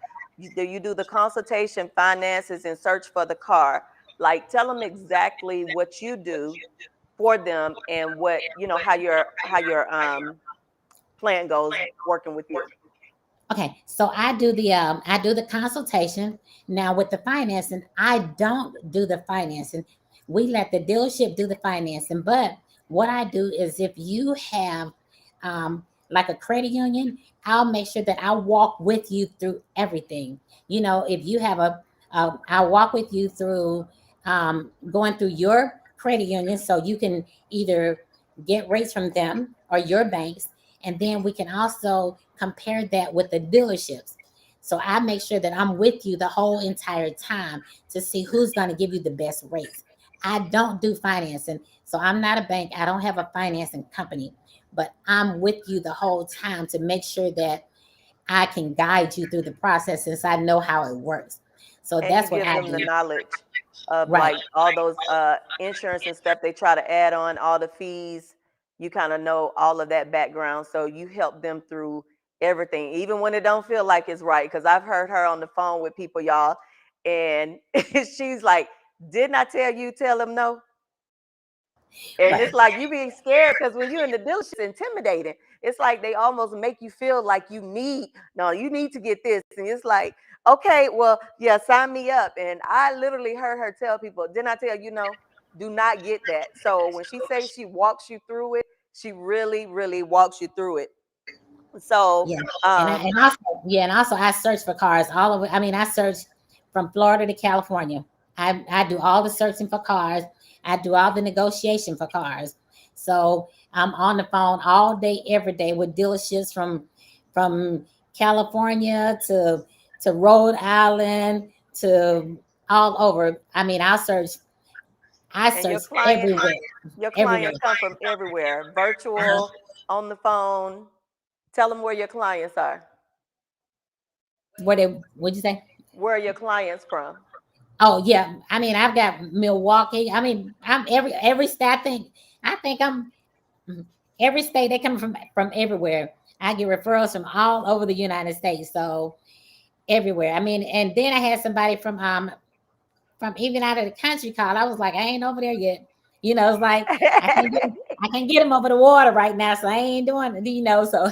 do you do the consultation, finances, and search for the car? Like, tell them exactly what you do for them, and what how your plan goes working with you. Okay, so I do the consultation. Now with the financing, I don't do the financing. We let the dealership do the financing. But what I do is, if you have like a credit union, I'll make sure that I walk with you through everything. If you have I'll walk with you through going through your credit union, so you can either get rates from them or your banks, and then we can also compare that with the dealerships. So I make sure that I'm with you the whole entire time to see who's going to give you the best rates. I don't do financing. So I'm not a bank. I don't have a financing company, but I'm with you the whole time to make sure that I can guide you through the process, since I know how it works. So And you that's what give I them the do. knowledge of Right. like all those insurance and stuff they try to add on, all the fees. you kind of know all of that background, so you help them through everything, even when it don't feel like it's right. Because I've heard her on the phone with people, y'all, and she's like, "Didn't I tell you? Tell them no." And Right. it's like you being scared because when you're in the dealership, it's intimidating. It's like they almost make you feel like you need to get this. And it's like, okay, well, yeah, sign me up. And I literally heard her tell people, didn't I tell you no? Do not get that. So when she says she walks you through it, she really, really walks you through it. So, Yeah, and also I search for cars all over. I mean, I search from Florida to California. I do all the searching for cars. I do all the negotiation for cars. So I'm on the phone all day, every day with dealerships from California to Rhode Island to all over. I mean, I and search everywhere, your everywhere. clients come from everywhere, virtual, on the phone. Tell them where your clients are. What'd you say? Where are your clients from? Oh yeah, I mean I've got Milwaukee. I mean I'm every state. I think I'm every state. They come from everywhere. I get referrals from all over the United States. So everywhere. I mean, and then I had somebody from even out of the country call. I was like, I ain't over there yet. It's like I can't get them over the water right now, so I ain't doing it. So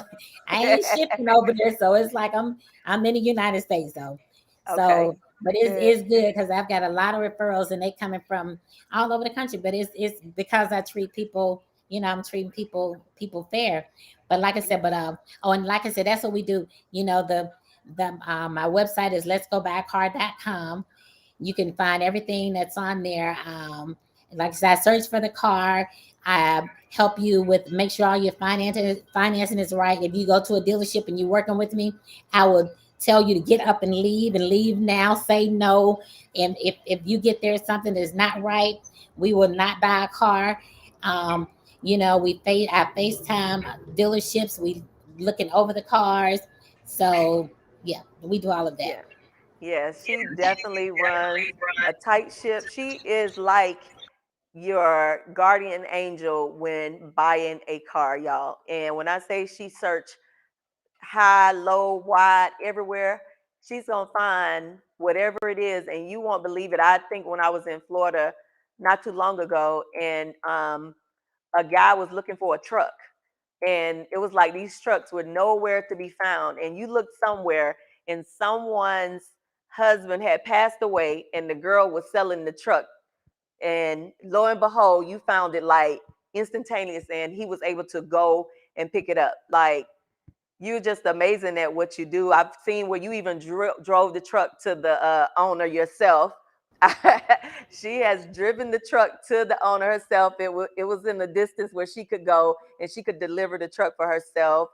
I ain't shipping over there. So it's like I'm in the United States though. Okay, So, but good. it's good because I've got a lot of referrals and they coming from all over the country. But it's because I treat people. I'm treating people fair. But like I said, Yeah. and like I said, that's what we do. My website is letsgobuycar.com. You can find everything that's on there. Like I said, I search for the car. I help you with make sure all your financing is right. If you go to a dealership and you're working with me, I would tell you to get up and leave now. Say no. And if you get there something that's not right, we will not buy a car. Um, I FaceTime dealerships. We looking over the cars. So yeah, we do all of that. Yeah. Yeah, she definitely runs a tight ship. She is like your guardian angel when buying a car, y'all. And when I say she search high, low, wide, everywhere, she's gonna find whatever it is, and you won't believe it. I think when I was in Florida not too long ago, and a guy was looking for a truck, and it was like these trucks were nowhere to be found, and you looked somewhere and someone's husband had passed away and the girl was selling the truck, and lo and behold you found it like instantaneous, and he was able to go and pick it up. Like, you're just amazing at what you do. I've seen where you even drove the truck to the owner yourself. She has driven the truck to the owner herself. It was in the distance where she could go and she could deliver the truck for herself.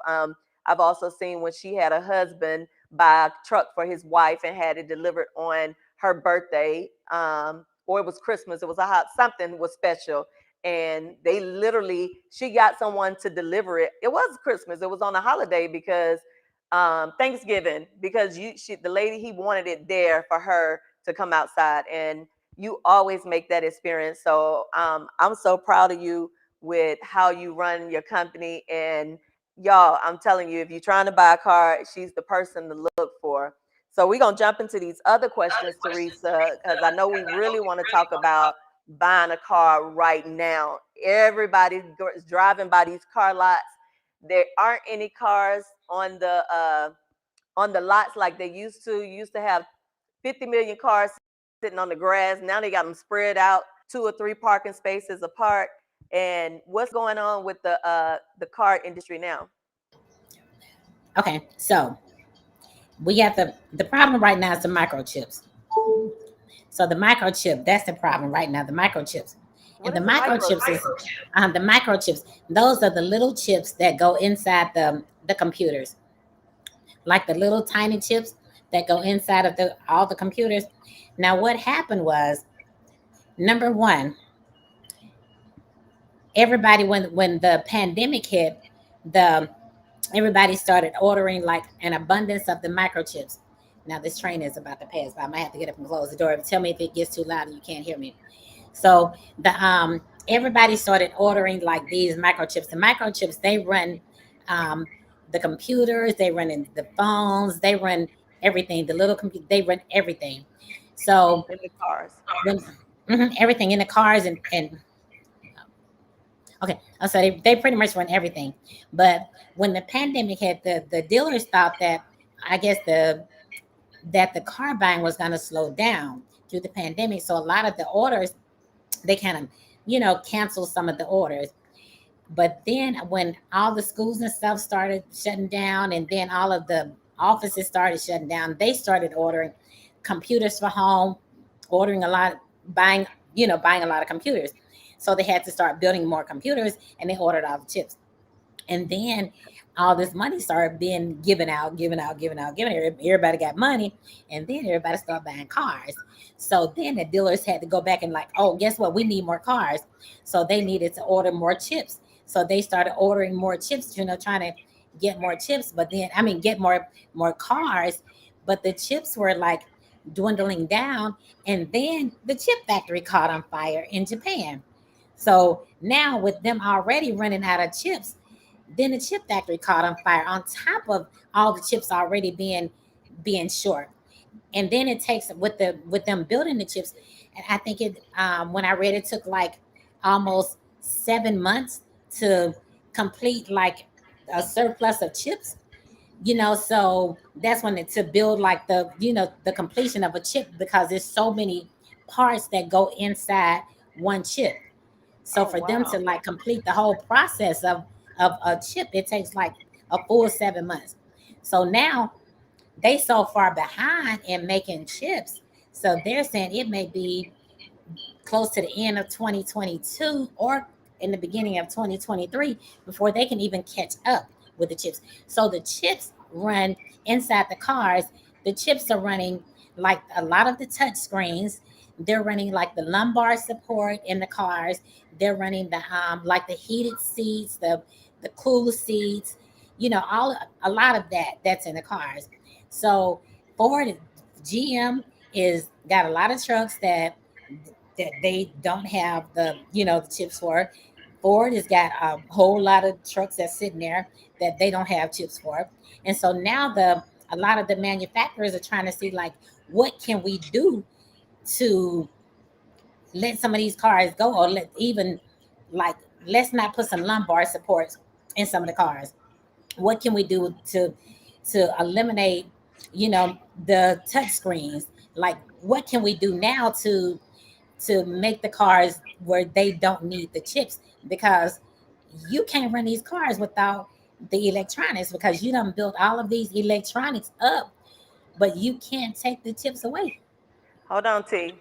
I've also seen when she had a husband buy a truck for his wife and had it delivered on her birthday, or it was Christmas. It was a hot something was special, and they literally she got someone to deliver it. It was Christmas. It was on a holiday because Thanksgiving, because the lady, he wanted it there for her to come outside, and you always make that experience. So I'm so proud of you with how you run your company. And y'all, I'm telling you, if you're trying to buy a car, she's the person to look for. So we're gonna jump into these other questions, Teresa, because I know we really want to talk about buying a car right now. Everybody's driving by these car lots. There aren't any cars on the lots like they used to. You used to have 50 million cars sitting on the grass. Now they got them spread out, two or three parking spaces apart. And what's going on with the car industry now? Okay, so we have the problem right now is the microchips. So the microchip, that's the problem right now. The microchips, and What is a microchip? the microchips. Those are the little chips that go inside the computers, like the little tiny chips that go inside of all the computers. Now, what happened was, number one, everybody when the pandemic hit, the everybody started ordering like an abundance of the microchips. Now this train is about to pass by. I might have to get up and close the door. Tell me if it gets too loud and you can't hear me. So everybody started ordering like these microchips. The microchips, they run um, the computers, they run in the phones, they run everything. The little computer, they run everything. So In the cars. when everything in the cars and okay, so they pretty much run everything. But when the pandemic hit, the dealers thought that I guess the car buying was going to slow down due to the pandemic. So a lot of the orders they kind of canceled some of the orders. But then when all the schools and stuff started shutting down, and then all of the offices started shutting down, they started ordering computers for home, ordering a lot, buying buying a lot of computers. So they had to start building more computers, and they ordered all the chips. And then all this money started being given out, given out, given out, given out. Everybody got money, and then everybody started buying cars. So then the dealers had to go back and like, oh, guess what? We need more cars. So they needed to order more chips. So they started ordering more chips, trying to get more chips. But then, I mean, get more cars. But the chips were like dwindling down. And then the chip factory caught on fire in Japan. So now with them already running out of chips, then the chip factory caught on fire on top of all the chips already being short. And then it takes with them building the chips. And I think it when I read it took like almost 7 months to complete like a surplus of chips. So that's when to build like the completion of a chip, because there's so many parts that go inside one chip. So Oh for them to wow. like complete the whole process of a chip, it takes like a full 7 months. So now they so far behind in making chips. So they're saying it may be close to the end of 2022 or in the beginning of 2023 before they can even catch up with the chips. So the chips run inside the cars. The chips are running like a lot of the touch screens. They're running like the lumbar support in the cars. They're running the like the heated seats, the cool seats, all a lot of that's in the cars. So Ford GM is got a lot of trucks that they don't have the chips for. Ford has got a whole lot of trucks that's sitting there that they don't have chips for. And so now a lot of the manufacturers are trying to see like what can we do to let some of these cars go, or let even like let's not put some lumbar supports in some of the cars. What can we do to eliminate the touch screens? Like what can we do now to make the cars where they don't need the chips, because you can't run these cars without the electronics, because you done built all of these electronics up, but you can't take the chips away. Hold on, T.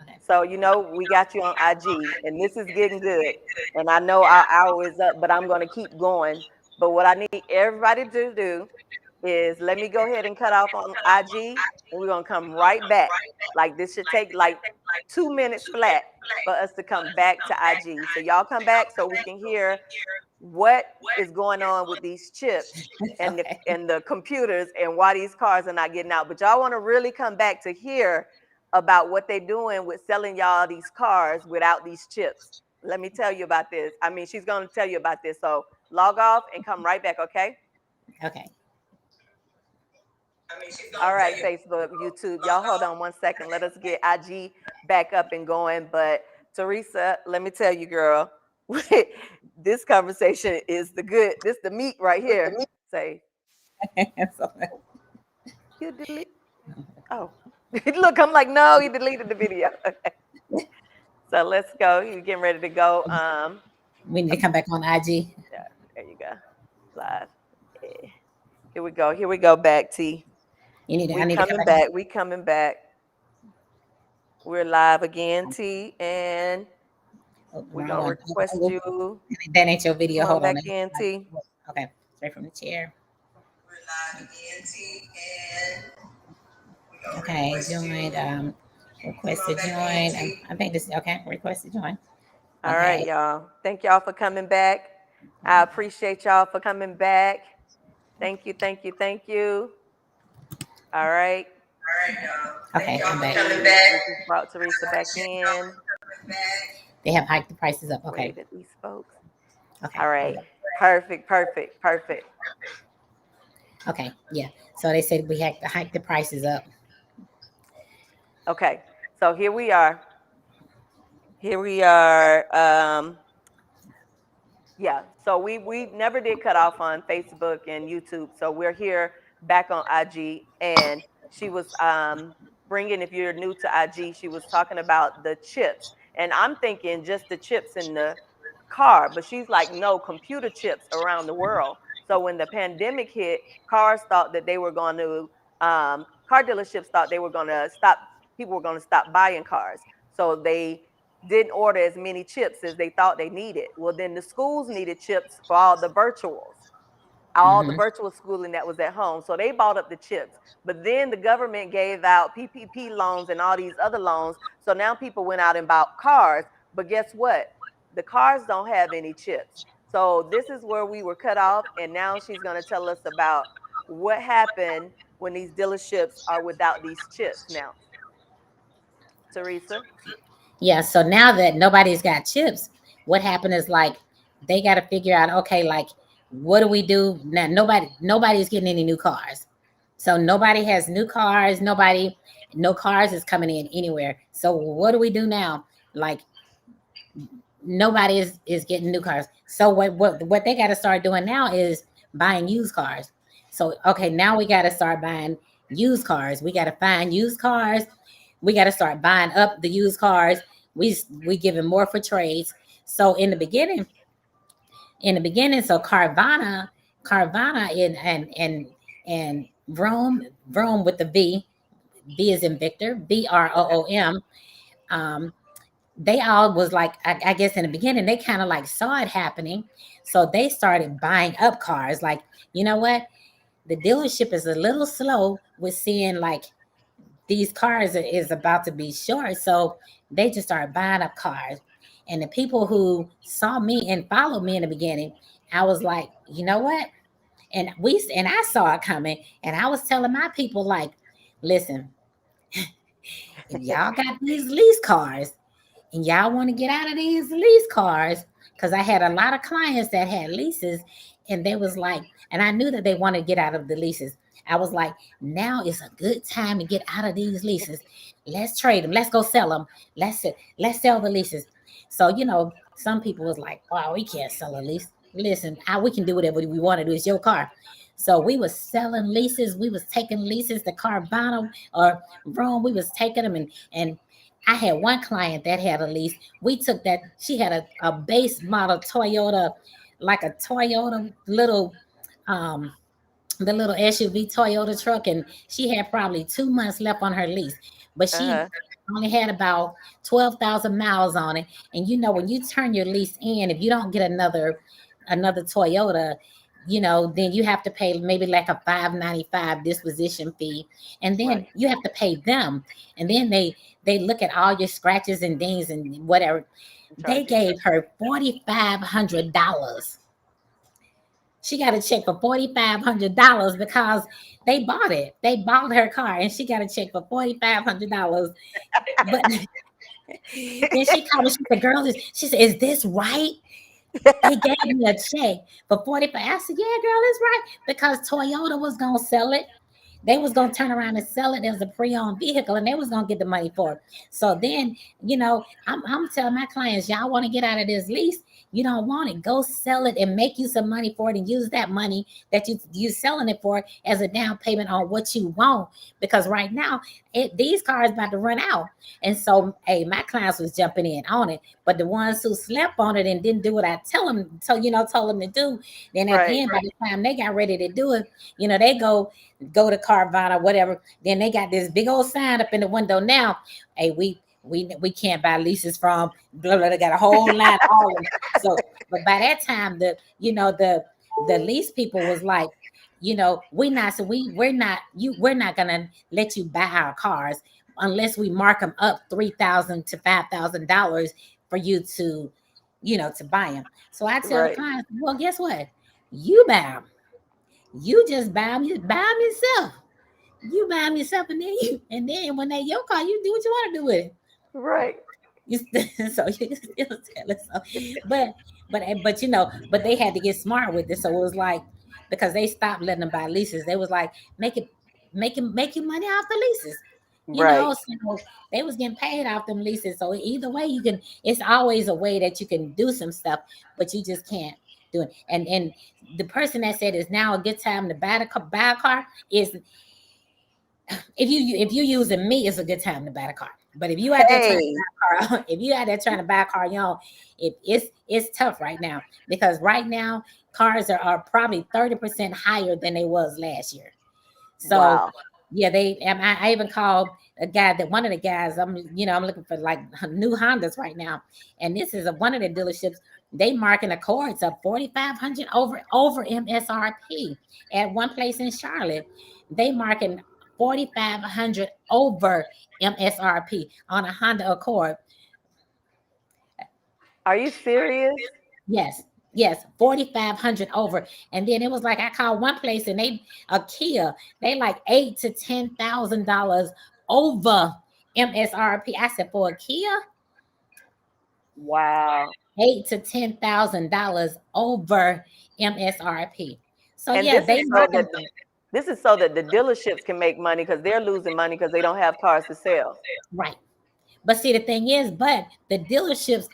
Okay. So we got you on IG, and this is getting good. And I know our hour is up, but I'm gonna keep going. But what I need everybody to do is let me go ahead and cut off on IG, and we're gonna come right back. Like this should take like 2 minutes flat for us to come back to IG. So y'all come back so we can hear what is going on with these chips and the Okay. and the computers and why these cars are not getting out. But y'all want to really come back to hear about what they're doing with selling y'all these cars without these chips. Let me tell you about this. I mean, she's going to tell you about this. So log off and come right back, okay? Okay. All right, Facebook, YouTube. Y'all hold on one second. Let us get IG back up and going. But Teresa, let me tell you, girl, this conversation is the meat right here. Say, So, you delete. Oh, look, I'm like, no, he deleted the video. Okay. So let's go. You getting ready to go. we need to come back on IG. Yeah, there you go. Live. Yeah. Here we go. Here we go back, T. I We need to come coming back back. We coming back. We're live again, T, and on. we're Wrong gonna one. request you. That ain't your Come video. on Hold on. back in, T. Okay. Straight from the chair. Okay. Join. Request to join. I think this. Okay. Request to join. All right, Okay. y'all. Thank y'all for coming back. I appreciate y'all for coming back. Thank you, thank you, thank you. All right. Okay. I'm back. We just brought Teresa back in. They have hiked the prices up. Okay. Wave at these folks. Okay. All right. Perfect, perfect, perfect. Okay. Yeah. So they said we had to hike the prices up. Okay. So here we are. Here we are. Yeah, so we never did cut off on Facebook and YouTube. So we're here back on IG, and she was bringing. If you're new to IG, she was talking about the chips, and I'm thinking just the chips in the car, but she's like, no, computer chips around the world. So when the pandemic hit, cars thought that they were going to car dealerships thought they were going to stop. People were going to stop buying cars, so they didn't order as many chips as they thought they needed. Well, then the schools needed chips for all the Hmm. virtual schooling that was at home. So they bought up the chips. But then the government gave out PPP loans and all these other loans. So now people went out and bought cars. But guess what? The cars don't have any chips. So this is where we were cut off. And now she's going to tell us about what happened when these dealerships are without these chips now. Teresa? Yeah. So now that nobody's got chips, what happened is like they got to figure out, okay, like what do we do now? Nobody's getting any new cars. So nobody has new cars. No cars is coming in anywhere. So what do we do now? Like nobody is getting new cars. So what they got to start doing now is buying used cars. So okay, now we got to start buying used cars. We got to find used cars. We got to start buying up the used cars. We giving more for trades. So so Carvana and Vroom with the V is in Victor, VROOM. Um, they all was like, I guess in the beginning they kind of like saw it happening, so they started buying up cars. Like, you know what, the dealership is a little slow with seeing like these cars is about to be short, so they just started buying up cars. And the people who saw me and followed me in the beginning, I was like, you know what, and I saw it coming, and I was telling my people like, listen, if y'all got these lease cars and y'all want to get out of these lease cars, because I had a lot of clients that had leases, and they was like, and I knew that they wanted to get out of the leases. I was like, now is a good time to get out of these leases. Let's trade them. Let's go sell them. Let's sell the leases. So some people was like, wow, we can't sell a lease. Listen, we can do whatever we want to do. It's your car. So we was selling leases. We was taking leases to Carvana or Rome. We was taking them, and I had one client that had a lease. We took that. She had a base model Toyota, like a Toyota little, um, the little SUV Toyota truck, and she had probably 2 months left on her lease, but she Uh-huh. only had about 12,000 miles on it. And when you turn your lease in, if you don't get another Toyota, then you have to pay maybe like a 595 disposition fee, and then Right. you have to pay them, and then they look at all your scratches and dings and whatever. They Charge you. gave her $4,500. She got a check for $4,500 because they bought it. They bought her car, and she got a check for $4,500. But then she called me. She said, "Girl, she said, is this right?" They gave me a check for 45. I said, "Yeah, girl, it's right," because Toyota was gonna sell it. They was gonna turn around and sell it as a pre-owned vehicle, and they was gonna get the money for it. So then, I'm telling my clients, y'all want to get out of this lease. You don't want it. Go sell it and make you some money for it, and use that money that you selling it for as a down payment on what you want. Because right now, these cars about to run out, and so hey, my clients was jumping in on it. But the ones who slept on it and didn't do what I told them to do, then at the Right. end, by the time they got ready to do it, they go to Carvana, whatever. Then they got this big old sign up in the window now. Hey, we can't buy leases from blah blah. They got a whole line all of them. So, but by that time, the lease people was like, we're not gonna let you buy our cars unless we mark them up $3,000 to $5,000 for you to buy them. So I tell the Right. clients, well, guess what? You buy them. You just buy them yourself. You buy them yourself, and then when they your car, you do what you want to do with it. Right. You so you still selling. So, but but they had to get smart with this. So it was like because they stopped letting them buy leases. They was like make you money off the leases. Right. So they was getting paid off them leases. So either way, you can. It's always a way that you can do some stuff, but you just can't do it. And the person that said it's now a good time to buy a car is if you using me, it's a good time to buy a car. But if you out there trying to Hey, buy a car, if you out there trying to buy a car, it's tough right now because right now cars are probably 30% higher than they was last year. So wow. yeah, I even called a guy that one of the guys I'm looking for like new Hondas right now, and this is one of the dealerships. They marking Accords up 4,500 over MSRP at one place in Charlotte. They marking 4,500 over MSRP on a Honda Accord. Are you serious? Yes, yes, 4,500 over. And then it was like I called one place and they a Kia, they like $8,000 to $10,000 over MSRP. I said for a Kia, Wow. $8,000 to $10,000 over MSRP. So And yeah, this they is so marking that the dealerships can make money because they're losing money because they don't have cars to sell. right. But see, the thing is, but the dealerships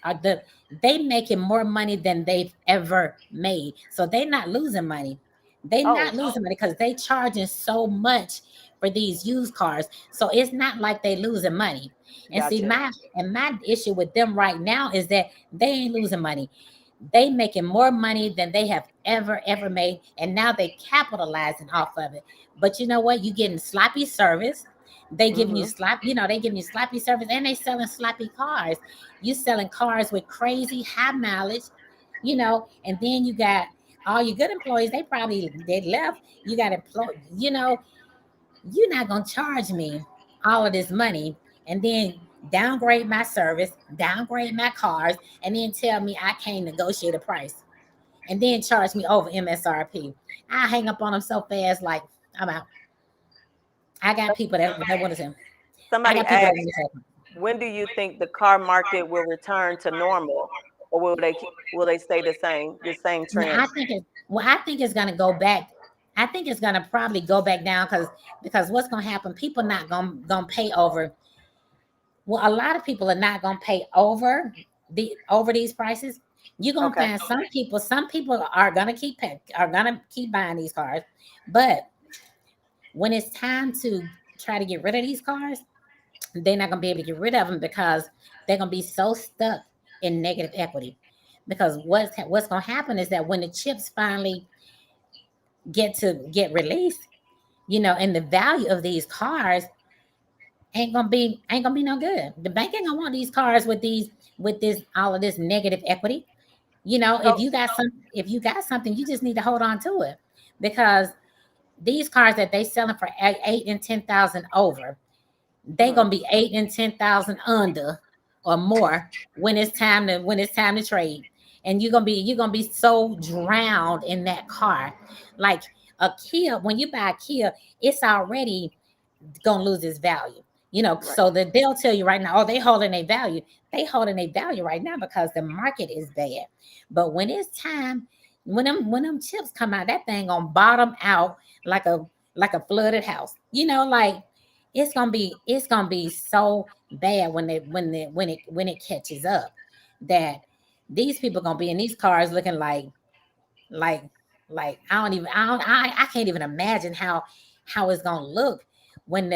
they making more money than they've ever made. So they're not losing money. They Oh, not losing money because they charging so much for these used cars. So it's not like they losing money. And see, gotcha. my issue with them right now is that they ain't losing money. They making more money than they have ever made, and now they capitalizing off of it. But you know what? You getting sloppy service. Hmm. They giving you sloppy service, and they selling sloppy cars. You selling cars with crazy high mileage, and then you got all your good employees. They left. You got you're not gonna charge me all of this money and then downgrade my service, downgrade my cars, and then tell me I can't negotiate a price, and then charge me over MSRP. I hang up on them so fast, like I'm out. I got people that want to. I Somebody got people that asked, want to say, when do you think the car market will return to normal, or will they stay the same no, trend? I think it's gonna go back. I think it's gonna probably go back down because what's gonna happen? People not gonna pay over. Well, a lot of people are not gonna pay over these prices. You're gonna Okay. find some people. Some people are gonna keep buying these cars, but when it's time to try to get rid of these cars, they're not gonna be able to get rid of them because they're gonna be so stuck in negative equity. Because what's gonna happen is that when the chips finally get released, and the value of these cars ain't gonna be no good. The bank ain't gonna want these cars with this all of this negative equity. So If you got something, you just need to hold on to it because these cars that they selling for 8 and 10,000 over, they mhm, gonna be 8 and 10,000 under or more when it's time to trade, and you're gonna be so drowned in that car, like a Kia. When you buy a Kia, it's already gonna lose its value. right. So that they'll tell you right now, oh, they holding a value. They holding a value right now because the market is bad. But when it's time, when them chips come out, that thing gonna bottom out like a flooded house. Like it's gonna be so bad when it catches up that these people gonna be in these cars looking like I can't even imagine how it's gonna look when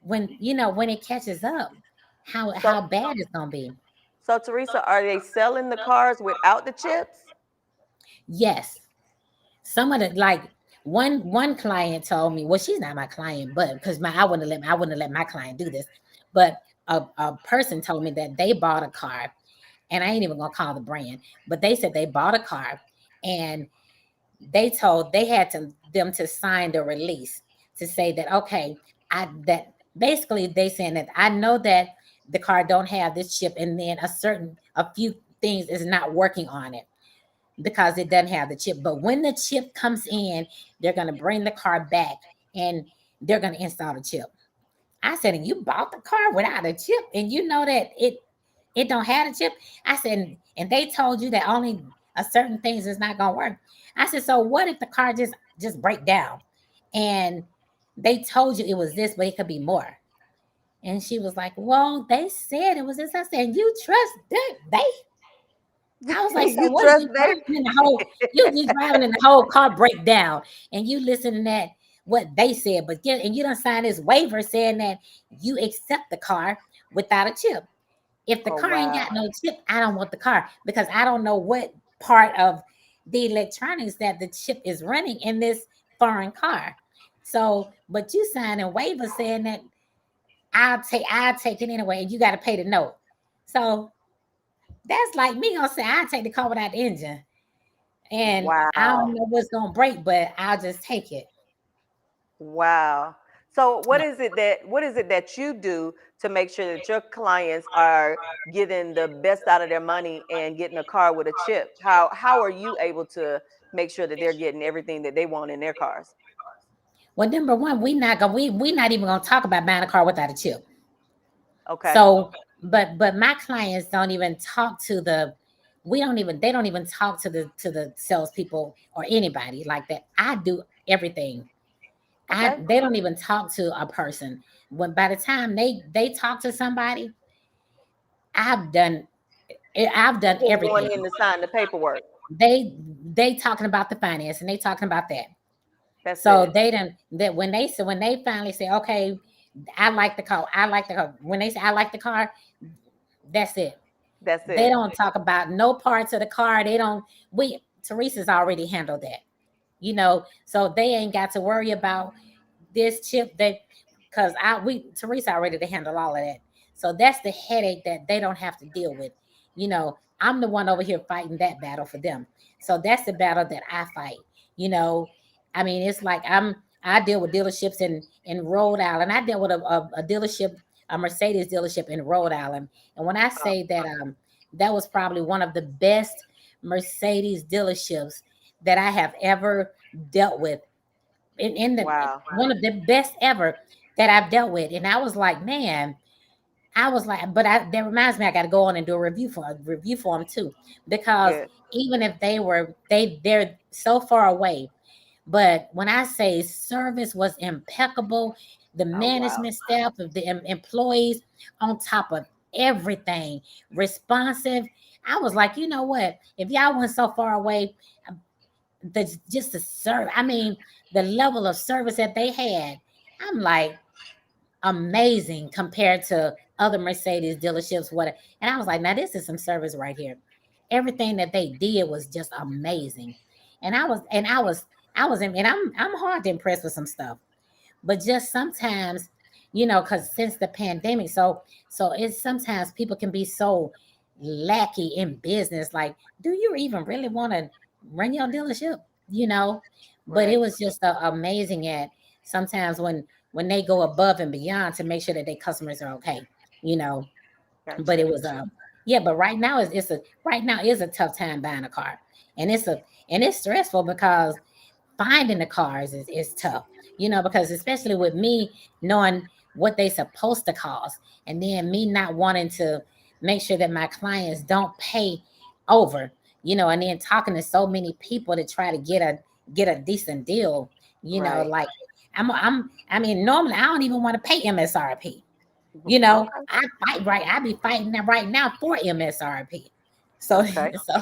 when it catches up, So how bad it's gonna be. so Teresa, are they selling the cars without the chips? Yes, some of the like one client told me, well, she's not my client, but because my I wouldn't have let my client do this, but a person told me that they bought a car, and I ain't even gonna call the brand, but they said they bought a car and they had them to sign the release to say that okay, I that basically they saying that I know that the car don't have this chip, and then a few things is not working on it because it doesn't have the chip. But when the chip comes in, they're gonna bring the car back and they're gonna install the chip. I said, and you bought the car without a chip, and you know that It don't have a chip. I said, and they told you that only a certain things is not gonna work. I said, so what if the car just break down? And they told you it was this, but it could be more. And she was like, well, they said it was this. I said, you trust them? They? I was like, so You what if trust you they? driving in the whole you driving in the whole car break down and you listen to that what they said, but get and you don't sign this waiver saying that you accept the car without a chip. If the Oh car ain't got wow. no chip, I don't want the car because I don't know what part of the electronics that the chip is running in this foreign car. So, but you sign a waiver saying that I'll take it anyway, and you got to pay the note. So that's like me gonna say I take the car without the engine, and I don't Wow. know what's gonna break, but I'll just take it. Wow. So Yeah. what is it that you do to make sure that your clients are getting the best out of their money and getting a car with a chip? How are you able to make sure that they're getting everything that they want in their cars? Well, number one, we not even gonna talk about buying a car without a chip. Okay. So, but my clients don't even talk to the we don't even they don't even talk to the salespeople or anybody like that. I do everything. I Okay. They don't even talk to a person. When by the time they talk to somebody, I've done I've They're done just going everything. in to sign the paperwork. They talking about the finance and they talking about that. That's So it. they done that when they finally say, okay, I like the car. I like the car. When they say I like the car, that's it. That's They it. don't talk about no parts of the car. They don't we Teresa's already handled that. So they ain't got to worry about this chip that because I we Teresa already to handle all of that. So that's the headache that they don't have to deal with. I'm the one over here fighting that battle for them. So that's the battle that I fight. You know, I mean, it's like I deal with dealerships in Rhode Island. I deal with a dealership, a Mercedes dealership in Rhode Island. And when I Oh, say that that was probably one of the best Mercedes dealerships that I have ever dealt with in the wow. one of the best ever that I've dealt with. And I was like, man, I was like, but that reminds me, I got to go on and do a review for them too, because Good. even if they're so far away, but when I say service was impeccable, the Oh wow. management staff of the employees on top of everything, responsive. I was like, you know what? If y'all went so far away, the just the serve. I mean, the level of service that they had, I'm like amazing compared to other Mercedes dealerships. What and I was like, now this is some service right here. Everything that they did was just amazing, and I'm hard to impress with some stuff, but just sometimes, because since the pandemic, so it's sometimes people can be so lackey in business. Like, do you even really want to run your dealership? You know, but it Right. was just amazing at sometimes when they go above and beyond to make sure that their customers are okay. You know, but it Gotcha. was yeah. But right now right now is a tough time buying a car, and it's stressful because finding the cars is tough, because especially with me knowing what they supposed to cost and then me not wanting to make sure that my clients don't pay over, and then talking to so many people to try to get a decent deal, Right. like I mean, normally I don't even want to pay MSRP. Okay. I be fighting that right now for MSRP. So Okay. so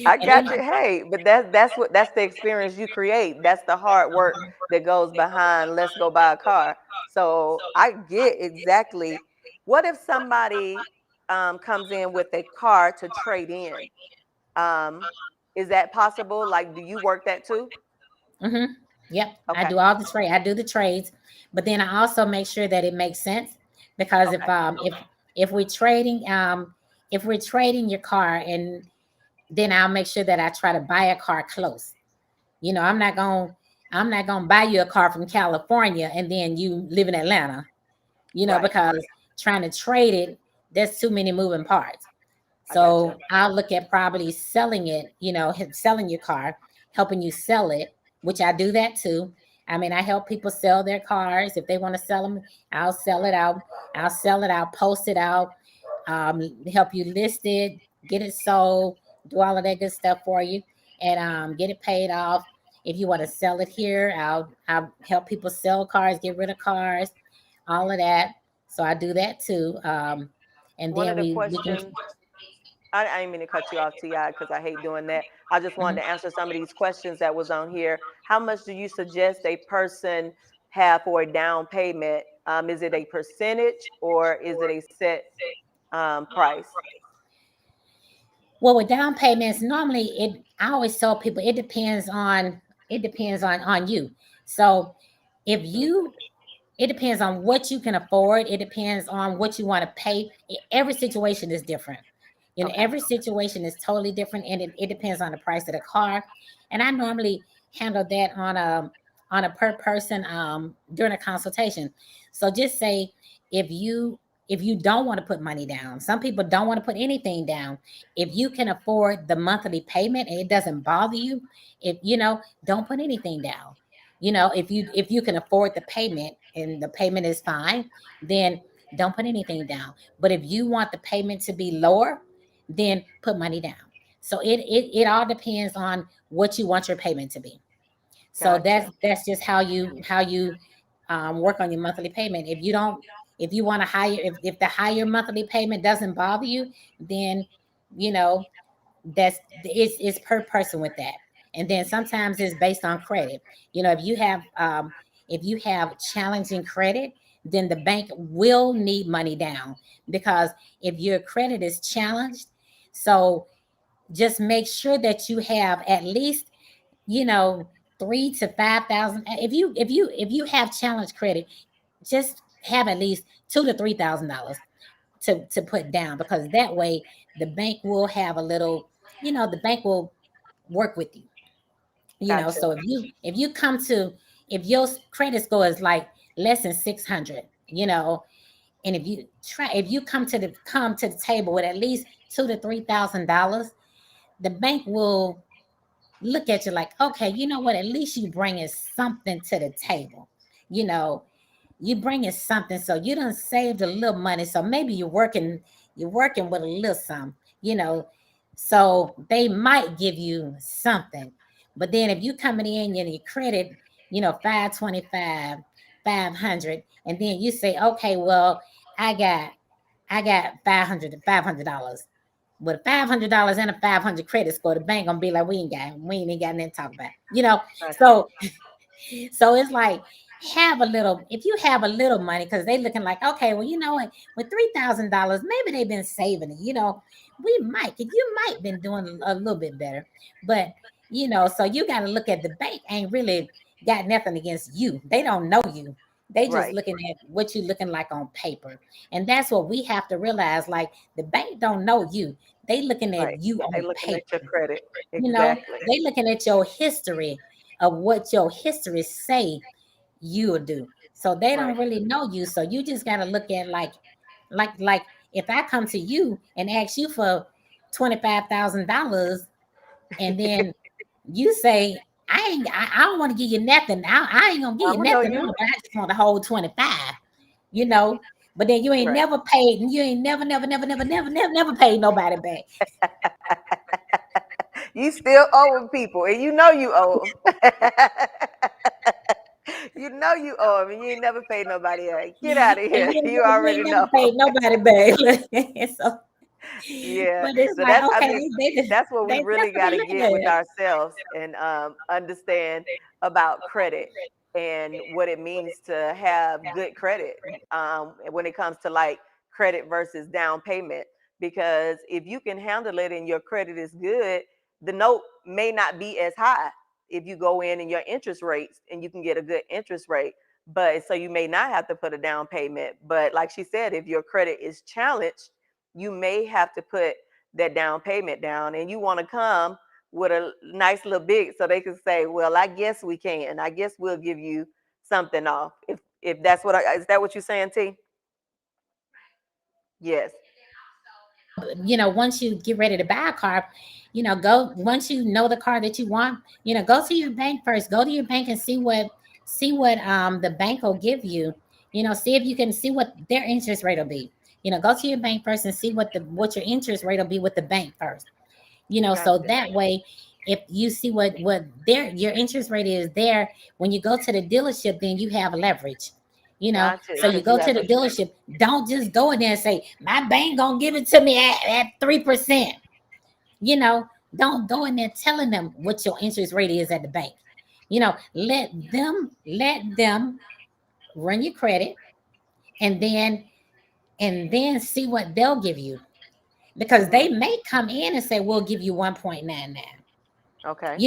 I and then got you. Hey, but that's the experience you create. That's the hard work that goes behind let's go buy a car. So I get exactly what if somebody comes in with a car to trade in? Um, is that possible? Like, do you work that too? hmm Yep, I Okay. do all the trade. I do the trades, but then I also make sure that it makes sense because Okay. if we're trading your car, and then I'll make sure that I try to buy a car close. I'm not gonna buy you a car from California and then you live in Atlanta. Right. Because trying to trade it, there's too many moving parts. I got you. So I'll look at probably selling it, selling your car, helping you sell it, which I do that too. I mean, I help people sell their cars. If they want to sell them, I'll sell it out. Post it out. help you list it, get it sold, do all of that good stuff for you, and get it paid off. If you want to sell it here, I'll help people sell cars, get rid of cars, all of that. So I do that too. And One then of the we can. questions, I didn't mean to cut you off, Ti, because I hate doing that. I just wanted Mhm. to answer some of these questions that was on here. How much do you suggest a person have for a down payment? Is it a percentage or is it a set price? Well, with down payments, normally it. I always tell people it depends on you. So if you it depends on what you can afford. It depends on what you want to pay. Every situation is different. Okay, Every situation is totally different, and it depends on the price of the car. And I normally handle that on a per person during a consultation. So just say if you if you don't want to put money down, some people don't want to put anything down. If you can afford the monthly payment and it doesn't bother you, if don't put anything down. If you can afford the payment and the payment is fine, then don't put anything down. But if you want the payment to be lower, then put money down. So it all depends on what you want your payment to be. So that's gotcha. that's just how you work on your monthly payment. If you want to higher, if the higher monthly payment doesn't bother you, then you know it's per person with that. And then sometimes it's based on credit. If you have challenging credit, then the bank will need money down, because if your credit is challenged, so just make sure that you have at least, you know 3 to 5 thousand. If you have challenged credit, just have at least $2 to $3,000 to put down, because that way the bank will have a little, the bank will work with you. Gotcha. So if your credit score is like less than 600, and if you come to the table with at least $2 to $3,000, the bank will look at you like, okay, you know what? At least you bringing something to the table. You know, you bringing something, so you done saved a little money. So maybe you're working with a little something. You know, so they might give you something. But then if you coming in and your credit, 525, 500, and then you say, okay, well, I got I got $500 with $500 and a 500 credit score. The bank gonna be like, we ain't got nothing to talk about. Gotcha. So it's like, if you have a little money, because they looking like, okay, well, you know what, with $3,000, maybe they've been saving it. You might been doing a little bit better, but so you got to look at, the bank ain't really got nothing against you. They don't know you. They just Right. looking at what you looking like on paper, and that's what we have to realize. Like, the bank don't know you. They looking Right. at you They on looking at your paper. credit. Exactly. They looking at your history of what your history say you'll do. So they Right. don't really know you. So you just got to look at, like if I come to you and ask you for $25,000, and then you say, I don't want to give you nothing. I ain't gonna give I you don't know nothing. you. No, but I just want to hold 25. You know, but then you ain't Right. never paid, and you ain't never paid nobody back. You still owing people, and you know you owe them. You know you owe them, and you ain't never paid nobody else. Get out of And here. You you already ain't never know. paid nobody back. So, Yeah. but it's So like, that's, I okay, mean, they that's what we that's really what got they to looking get with at. ourselves and understand about credit and what it means to have good credit when it comes to like credit versus down payment. Because if you can handle it and your credit is good, the note may not be as high if you go in and your interest rates and you can get a good interest rate. But so you may not have to put a down payment. But like she said, if your credit is challenged, you may have to put that down payment down, and you want to come with a nice little big so they can say, well, I guess we can, I guess we'll give you something off, if that's what is that what you're saying, T? Yes. Once you get ready to buy a car, go once you know the car that you want, go to your bank first. Go to your bank and see what the bank will give you. See if you can see what their interest rate will be. Go to your bank first and see what your interest rate will be with the bank first. So Gotcha. that way, if you see what their your interest rate is there, when you go to the dealership, then you have leverage. Gotcha. So you Because you go to have the a dealership, don't just go in there and say, my bank gonna give it to me at 3%. you know don't go in there telling them what your interest rate is at the bank. Let them run your credit, and then see what they'll give you, because hmm they may come in and say, we'll give you 1.99. Okay.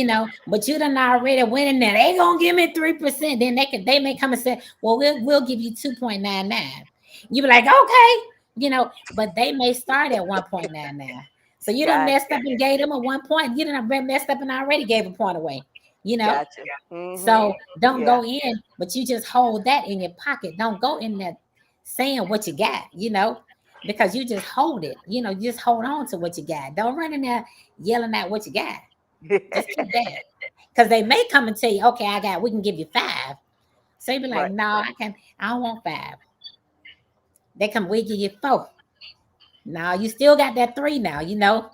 But you done already went in there, they gonna give me 3%. Then they may come and say, well, we'll give you 2.99. You be like, okay. But they may start at 1.99. So you done messed Gotcha. up and gave them a 1 point. You done been messed up and already gave a point away. you know Gotcha. so don't Yeah. go in, but you just hold that in your pocket. Don't go in there saying what you got, because you just hold it. You just hold on to what you got. Don't run in there yelling at what you got. Just keep that. Because they may come and tell you, okay, we can give you 5. So you be like, Right. no, I don't want 5. They come, we give you 4. Now you still got that 3 now.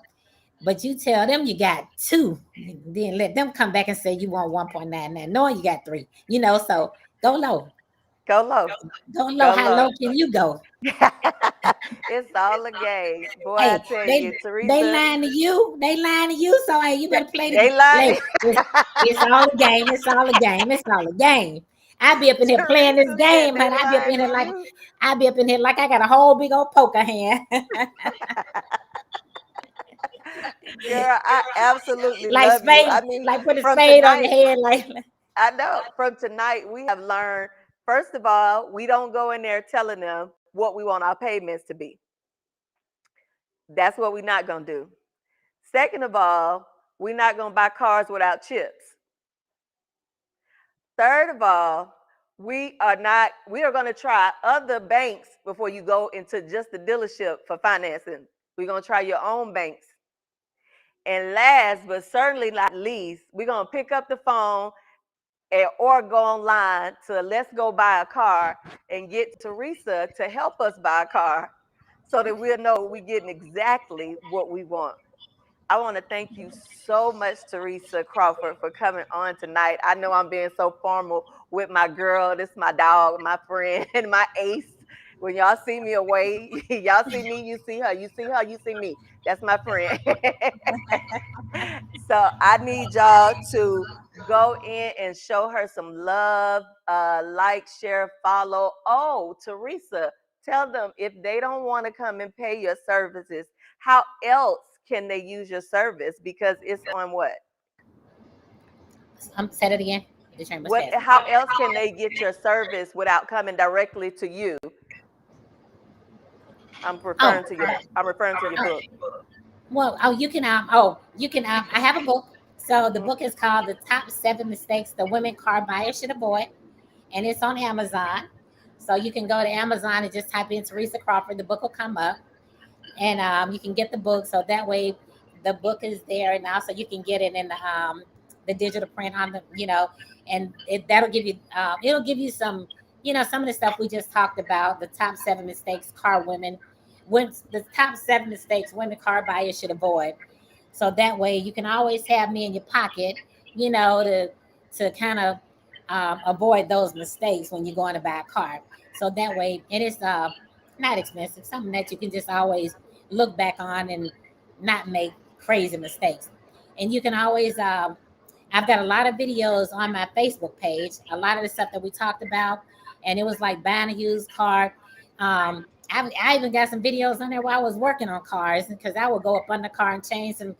But you tell them you got 2, then let them come back and say you want 1.99, knowing you got 3. So go low. Go low. Go low. Go How low. low can you go? It's all a game. Boy, I Hey, tell they you, they Teresa, lying to you. They lying to you. So hey, you better play the they lying. play. It's all a game. It's all a game. It's all a game. I be up in here playing this Teresa said game, they and lying to you. I be up in here like I got a whole big old poker hand. Girl, I absolutely Like love you. I spade, mean, like put a from spade on your tonight, head, like I know from tonight we have learned, first of all, we don't go in there telling them what we want our payments to be. That's what we're not going to do. Second of all, we're not going to buy cars without chips. Third of all, we are going to try other banks before you go into just the dealership for financing. We're going to try your own banks. And last but certainly not least, we're going to pick up the phone or go online to Let's Go Buy a Car and get Teresa to help us buy a car so that we'll know we're getting exactly what we want. I want to thank you so much, Teresa Crawford, for coming on tonight. I know I'm being so formal with my girl. This is my dog, my friend, my ace. When y'all see me away, y'all see me, you see her. You see her, you see me. That's my friend. So I need y'all to go in and show her some love, like, share, follow. Oh, Teresa, tell them if they don't want to come and pay your services, how else can they use your service? Because it's on what? said it again. Just trying to What? fast. How else can they get your service without coming directly to you? Oh, I'm referring to your book. well, you can I have a book. So the Mhm. book is called The Top 7 Mistakes the Women Car Buyers Should Avoid, and it's on Amazon. So you can go to Amazon and just type in Teresa Crawford. The book will come up, and you can get the book. So that way, the book is there, and also you can get it in the digital print on and that'll give you it'll give you some of the stuff we just talked about. The top 7 mistakes car women, when the top 7 mistakes women car buyers should avoid. So that way, you can always have me in your pocket, to kind of avoid those mistakes when you're going to buy a car. So that way, and it's not expensive, something that you can just always look back on and not make crazy mistakes. And you can always, I've got a lot of videos on my Facebook page, a lot of the stuff that we talked about, and it was like buying a used car. I even got some videos on there while I was working on cars, because I would go up on the car and change some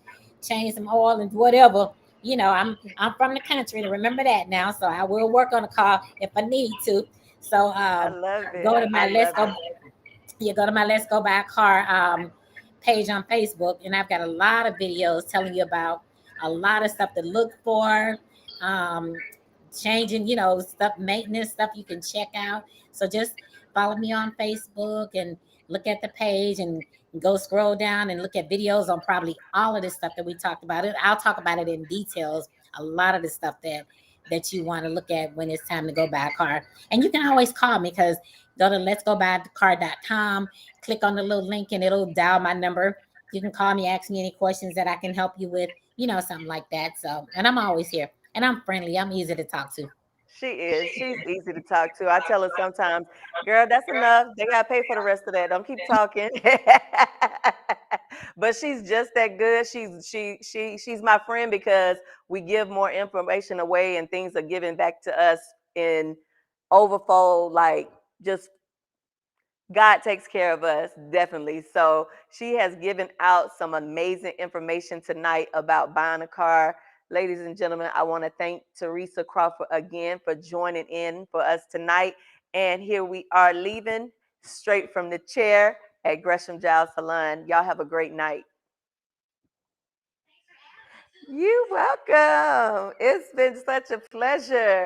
oil and whatever. I'm from the country to remember that now, so I will work on a car if I need to. So I love it. go to I my love it. Let's Go Buy a Car page on Facebook, and I've got a lot of videos telling you about a lot of stuff to look for, um, changing, stuff, maintenance stuff you can check out. So just follow me on Facebook and look at the page, and go scroll down and look at videos on probably all of this stuff that we talked about. I'll talk about it in details. A lot of the stuff that you want to look at when it's time to go buy a car. And you can always call me, because Go to letsgobuythecar.com, click on the little link, and it'll dial my number. You can call me, ask me any questions that I can help you with, something like that. So, and I'm always here, and I'm friendly. I'm easy to talk to. She is. She's easy to talk to. I tell her sometimes, girl, that's enough. They gotta pay for the rest of that. Don't keep talking. But she's just that good. She's my friend because we give more information away and things are given back to us in overfold, like just God takes care of us, definitely. So she has given out some amazing information tonight about buying a car. Ladies and gentlemen, I want to thank Teresa Crawford again for joining in for us tonight. And here we are leaving straight from the chair at Gresham Giles Salon. Y'all have a great night. You're welcome. It's been such a pleasure.